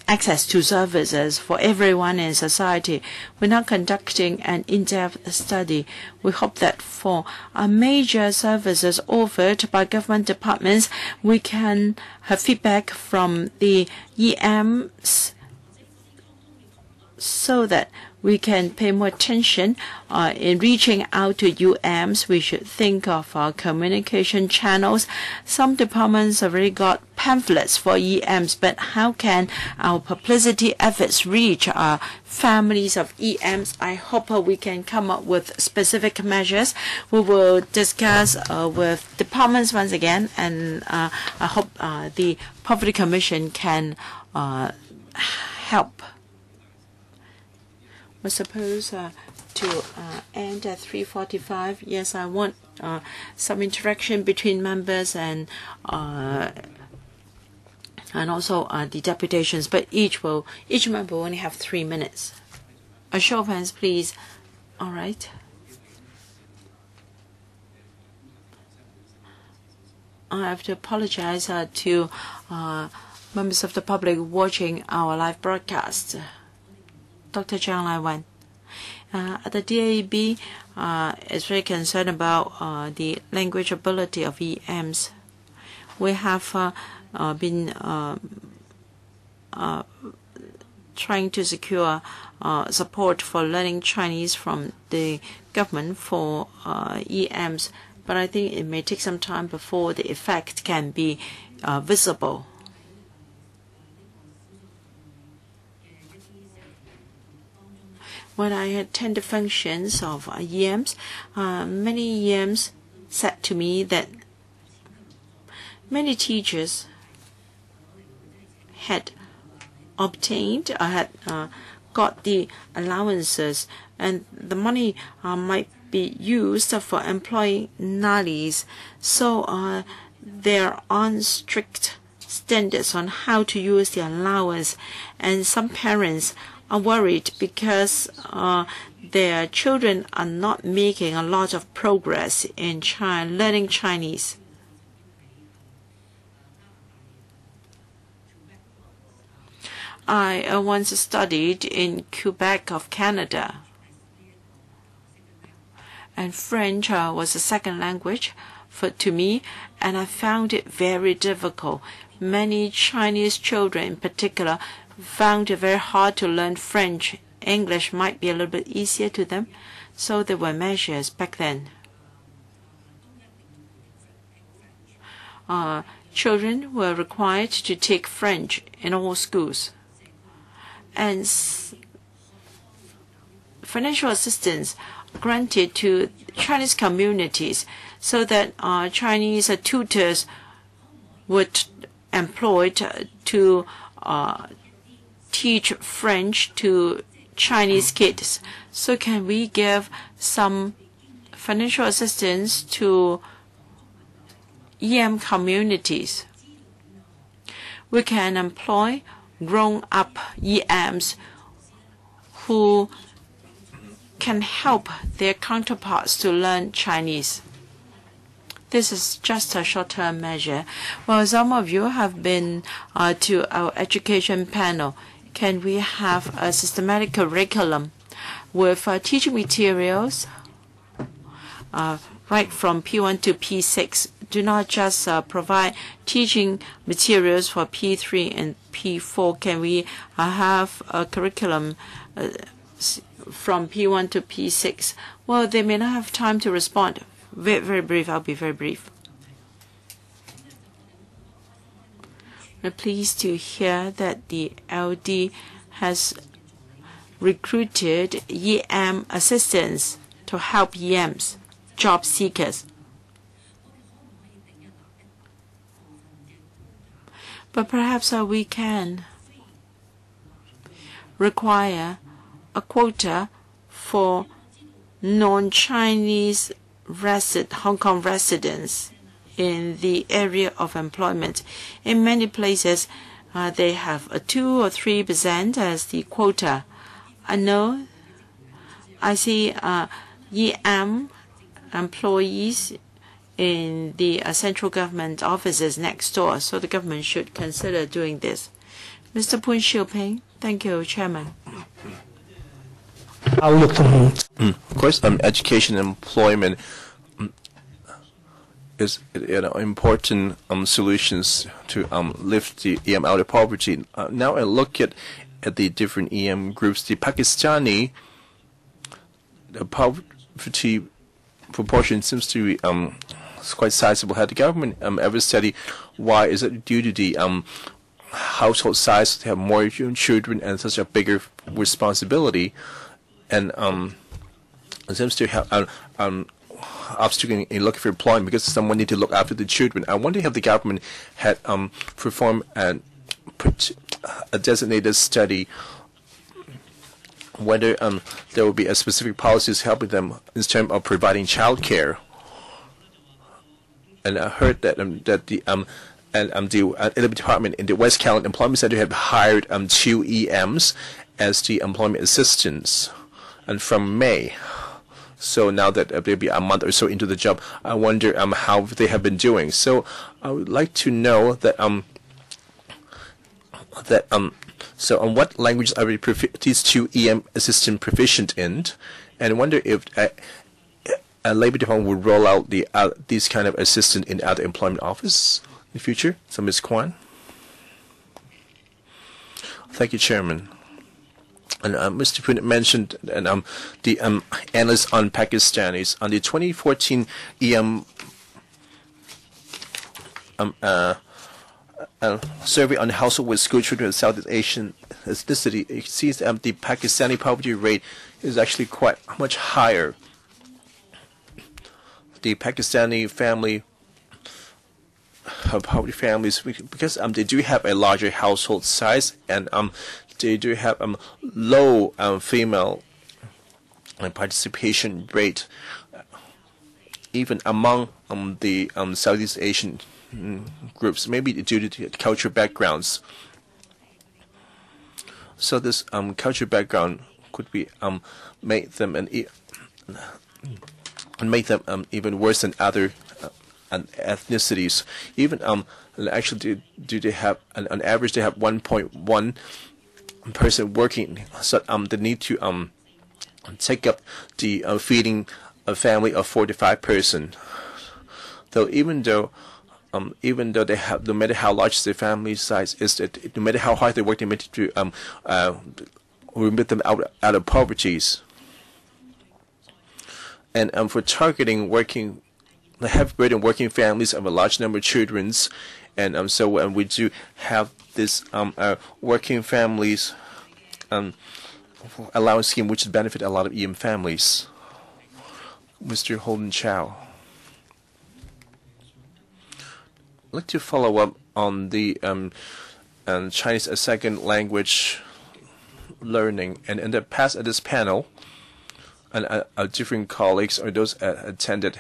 access to services for everyone in society. We're now conducting an in-depth study. We hope that for major services offered by government departments, we can have feedback from the EMs so that we can pay more attention in reaching out to UMs. We should think of our communication channels. Some departments already got pamphlets for EMs, but how can our publicity efforts reach families of EMs? I hope we can come up with specific measures. We will discuss with departments once again, and I hope the Poverty Commission can help. We're supposed to end at 3:45. Yes, I want some interaction between members and also the deputations, but each member will only have 3 minutes. A show of hands, please. All right. I have to apologize to members of the public watching our live broadcast. Dr. Zhang Laiwan. The DAB is very concerned about the language ability of EMs. We have been trying to secure support for learning Chinese from the government for EMs, but I think it may take some time before the effect can be visible. When I attend the functions of EMs, many EMs said to me that many teachers had obtained or had got the allowances, and the money might be used for employing nannies. So there aren't strict standards on how to use the allowance, and some parents are worried because their children are not making a lot of progress in learning Chinese. I once studied in Quebec of Canada, and French was a second language to me, and I found it very difficult. Many Chinese children in particular found it very hard to learn French. English might be a little bit easier to them, so there were measures back then. Children were required to take French in all schools, and financial assistance granted to Chinese communities so that Chinese tutors were employed to teach French to Chinese kids. So can we give some financial assistance to EM communities? We can employ grown-up EMs who can help their counterparts to learn Chinese. This is just a short-term measure. Well, some of you have been to our education panel. Can we have a systematic curriculum with teaching materials right from P1 to P6? Do not just provide teaching materials for P3 and P4. Can we have a curriculum from P1 to P6? Well, they may not have time to respond. Very, very brief. I'll be very brief. We're pleased to hear that the LD has recruited EM assistants to help EMs, job seekers. But perhaps we can require a quota for non-Chinese Hong Kong residents in the area of employment. In many places, they have a 2 or 3% as the quota. I see EM employees in the central government offices next door, so the government should consider doing this. Mr. Poon Xiuping. Thank you, Chairman. Of course, education and employment is important solutions to lift the EM out of poverty. Now I look at the different EM groups. The Pakistani, the poverty proportion seems to be quite sizable. Had the government ever studied why? Is it due to the household size, to have more children and such a bigger responsibility, and it seems to have obstacle in looking for employment because someone need to look after the children. I wonder if the government had performed a designated study whether there will be a specific policies helping them in terms of providing child care. And I heard that the department in the West Kowloon Employment Center have hired 2 EMs as the employment assistants, and from May. So now that they'll be a month or so into the job, I wonder how they have been doing. So I would like to know that so on what languages are these 2 EM assistants proficient in, and I wonder if a Labor Department would roll out these kind of assistant in other employment office in the future. So Ms. Kwan. Thank you, Chairman. And Mr. Poon mentioned the analysis on Pakistanis. On the 2014 EM survey on household with school children of Southeast Asian ethnicity, it sees the Pakistani poverty rate is actually quite much higher. The Pakistani poverty families, because they do have a larger household size, and they do have low female participation rate, even among the Southeast Asian groups, maybe due to cultural backgrounds. So this cultural background could be make them even worse than other ethnicities. Even actually, do they have on average they have 1.1 person working, so they need to take up the feeding a family of 4 to 5 persons. Though even though they have, no matter how large the family size is, no matter how hard they work, they need to remit them out of poverty. And for targeting the heavy burden working families of a large number of children, and so we do have this working families allowance scheme, which would benefit a lot of EM families. Mr. Holden Chow. I'd like to follow up on the Chinese as second language learning. And in the past, at this panel, and different colleagues or those attended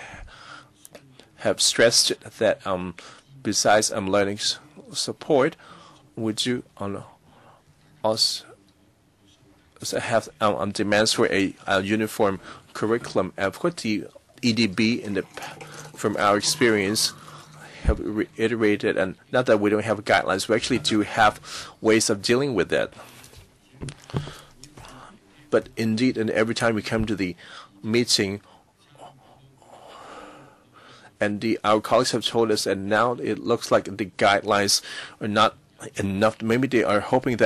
have stressed that besides learning support, would you also have demands for a uniform curriculum? And what the EDB from our experience have reiterated, and not that we don't have guidelines, we actually do have ways of dealing with that. But indeed, and every time we come to the meeting, and our colleagues have told us, and now it looks like the guidelines are not enough. Maybe they are hoping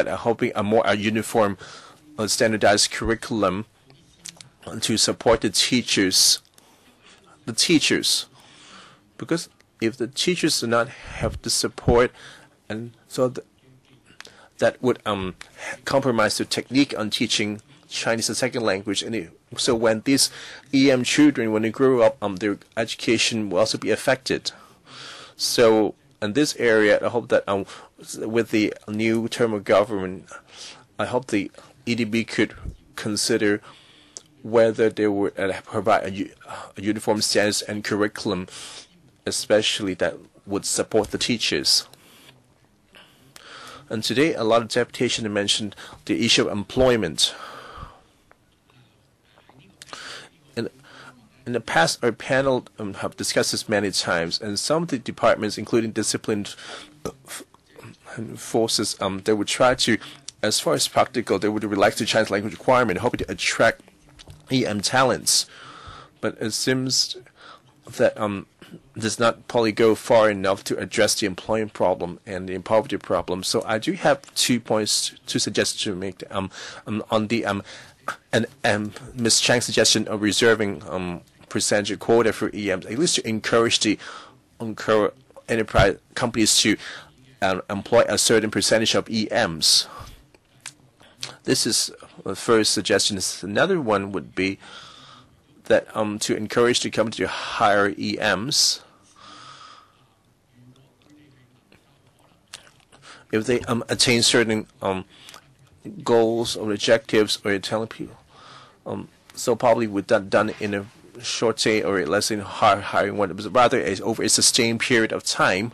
a more uniform, standardized curriculum to support the teachers. Because if the teachers do not have the support, and so that would compromise the technique on teaching Chinese as a second language. And so when these EM children, when they grow up, their education will also be affected. So in this area, I hope that with the new term of government, I hope the EDB could consider whether they would provide a uniform standards and curriculum, especially that would support the teachers. And today, a lot of deputations mentioned the issue of employment. In the past, our panel have discussed this many times, and some of the departments, including disciplined forces, they would try to, as far as practical, they would relax the Chinese language requirement, hoping to attract EM talents. But it seems that does not probably go far enough to address the employment problem and the poverty problem. So I do have 2 points to suggest to make on the and Ms. Chang's suggestion of reserving percentage quota for EMs, at least to encourage the enterprise companies to employ a certain percentage of EMs. This is the first suggestion. Another one would be that to encourage the company to hire EMs, if they attain certain goals or objectives, or telling people, so probably with that done in a short day or less than hiring one, but rather over a sustained period of time.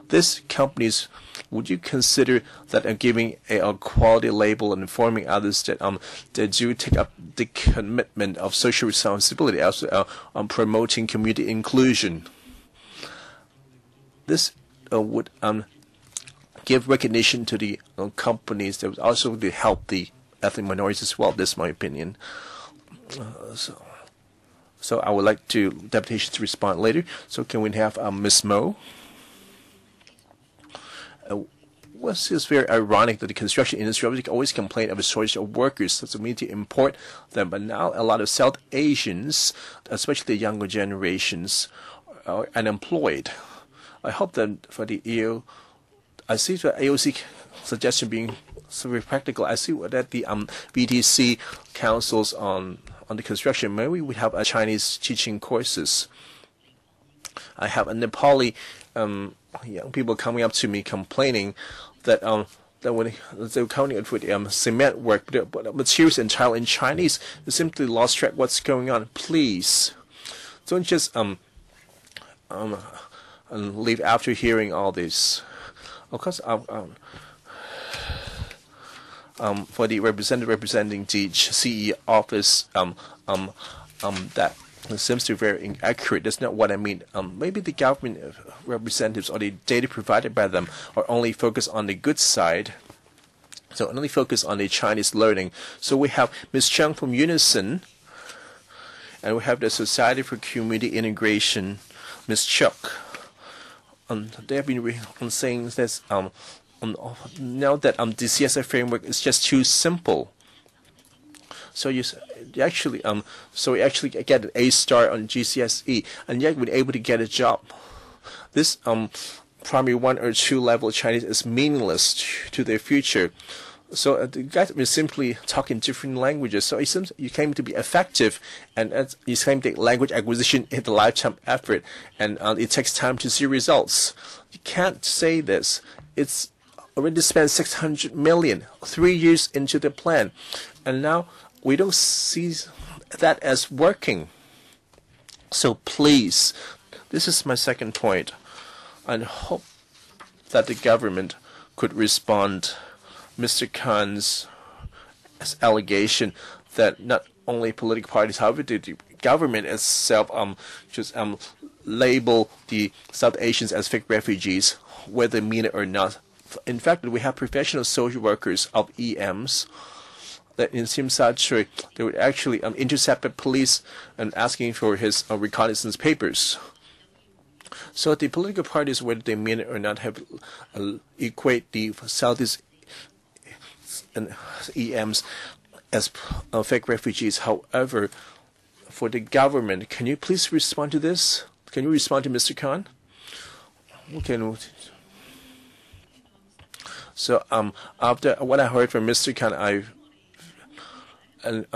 These companies, would you consider that giving a quality label and informing others that they do take up the commitment of social responsibility, also promoting community inclusion? This would give recognition to the companies that would also help the ethnic minorities as well. This is my opinion. So I would like deputations to respond later. So can we have Ms. Mo? Well, it's very ironic that the construction industry always complain of a shortage of workers, so we need to import them. But now a lot of South Asians, especially the younger generations, are unemployed. I hope that for the EU, I see the AOC suggestion being very practical. I see that the BTC councils on the construction, maybe we have a Chinese teaching courses. I have a Nepali young people coming up to me complaining that that when they're coming out with cement work, but materials entirely in Chinese, they simply lost track what's going on. Please don't just leave after hearing all this. Of course, for the representing the CE office, that seems to be very inaccurate. That's not what I mean. Maybe the government representatives or the data provided by them are only focused on the good side, So only focus on the Chinese learning. So we have Ms. Chung from Unison, and we have the Society for Community Integration, Ms. Chuck. They have been saying that now that the CSI framework is just too simple. So you actually get an A star on GCSE, and yet we're able to get a job. This primary 1 or 2 level Chinese is meaningless to their future. So the guys are simply talking different languages. So it seems you claim to be effective, and you claim that language acquisition is a lifetime effort, and it takes time to see results. You can't say this. It's already spent 600 million 3 years into the plan, and now we don't see that as working. So please, this is my second point, and hope that the government could respond Mr. Khan's allegation that not only political parties, however, the government itself just label the South Asians as fake refugees, whether they mean it or not. In fact, we have professional social workers of EMs that in Sim Sa Tsui, they would actually intercept the police and asking for his reconnaissance papers. So the political parties, whether they mean it or not, have equate the Southeast and EMs as fake refugees. However, for the government, can you please respond to this? Can you respond to Mr. Khan? So after what I heard from Mr. Khan,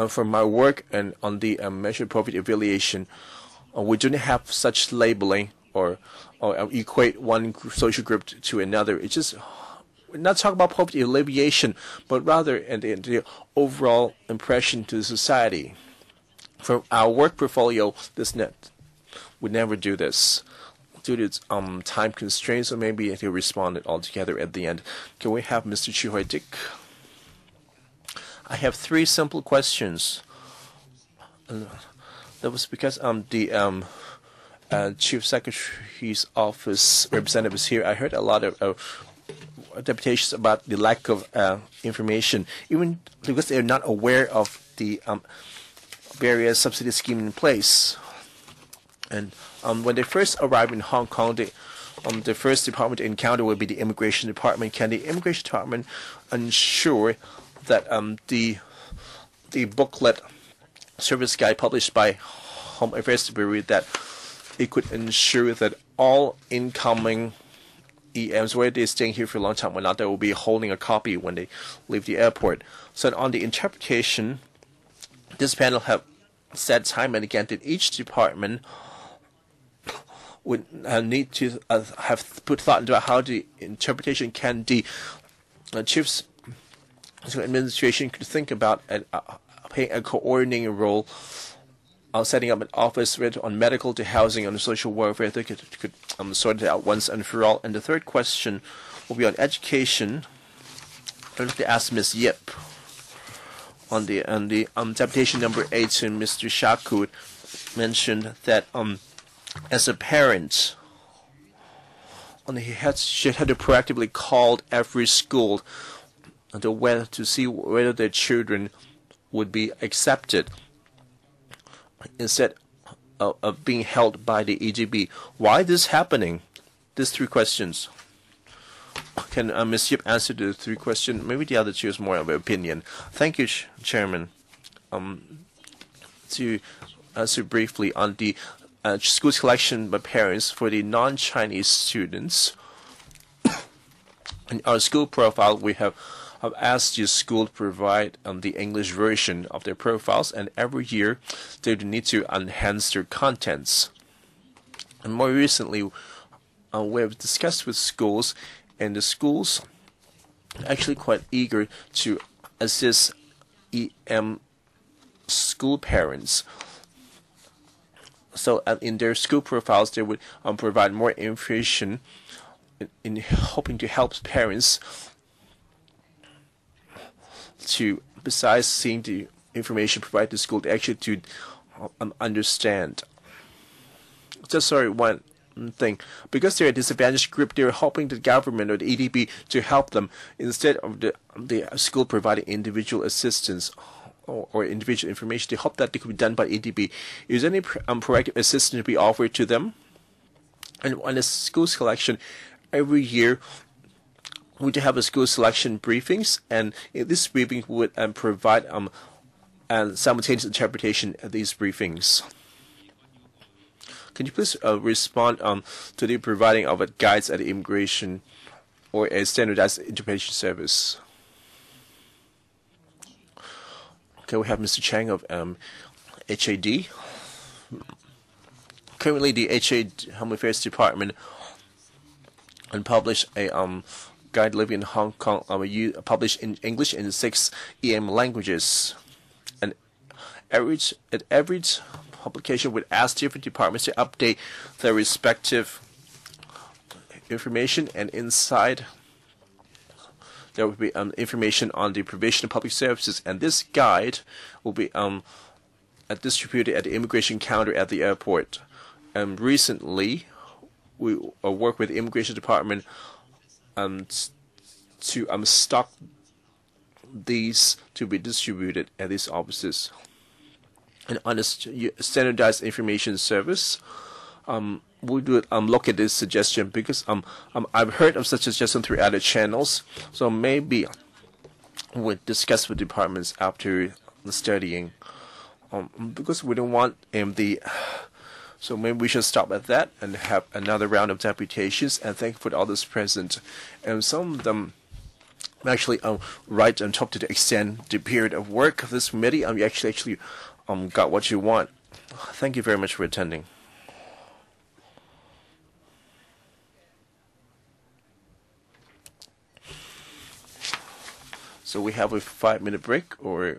from my work and on the measured poverty affiliation, we don't have such labeling or equate one social group to another. It's just we're not talking about poverty alleviation, but rather in the overall impression to society. From our work portfolio, we never do this due to its time constraints, or maybe he'll respond altogether at the end. Can we have Mr. Chu Hoi Dick? I have 3 simple questions. That was because the Chief Secretary's office representative is here. I heard a lot of deputations about the lack of information, even because they're not aware of the various subsidy schemes in place. And when they first arrive in Hong Kong, the first department to encounter will be the Immigration Department. Can the Immigration Department ensure that the booklet service guide published by Home Affairs Bureau, that it could ensure that all incoming EMs, whether they're staying here for a long time or not, they will be holding a copy when they leave the airport. So on the interpretation, this panel have said time and again that each department would need to have put thought into how the interpretation can the Chief's administration could think about playing a coordinating role on setting up an office on medical to housing on social welfare. They could sort it out once and for all. And the third question will be on education. I'd like to ask Ms. Yip on the deputation number 8, and Mr. Shakud mentioned that as a parent, she had to proactively call every school to see whether their children would be accepted instead of being held by the EGB. Why this happening? These 3 questions. Can Ms. Yip answer the 3 questions? Maybe the other 2 is more of an opinion. Thank you, Chairman. To answer briefly on the school selection by parents for the non-Chinese students, in our school profile, we have asked the school to provide the English version of their profiles, and every year they need to enhance their contents. And more recently, we have discussed with schools, and the schools are actually quite eager to assist EM school parents. So in their school profiles, they would provide more information in hoping to help parents to, besides seeing the information provided to school, to actually to understand. Just sorry, one thing. Because they're a disadvantaged group, they're hoping the government or the EDB to help them instead of the school providing individual assistance or individual information. They hope that it could be done by EDB. Is any proactive assistance to be offered to them? And on the school selection, every year we do have a school selection briefings, and this briefing would provide simultaneous interpretation of these briefings. Can you please respond to the providing of guides at immigration or a standardized interpretation service? Okay, we have Mr. Chang of HAD. Currently, the HAD Home Affairs Department published a guide living in Hong Kong, published in English in 6 EM languages. And every publication would ask different departments to update their respective information, and inside there will be information on the provision of public services, and this guide will be distributed at the immigration counter at the airport. Recently, we worked with the immigration department to stock these to be distributed at these offices. And on a standardized information service, we would look at this suggestion because I've heard of such a suggestion through other channels. So maybe we'll discuss with departments after studying, because we don't want So maybe we should stop at that and have another round of deputations. And thank you for all those present. And some of them actually right on top to extend the period of work of this committee. You actually got what you want. Thank you very much for attending. So we have a 5-minute break, or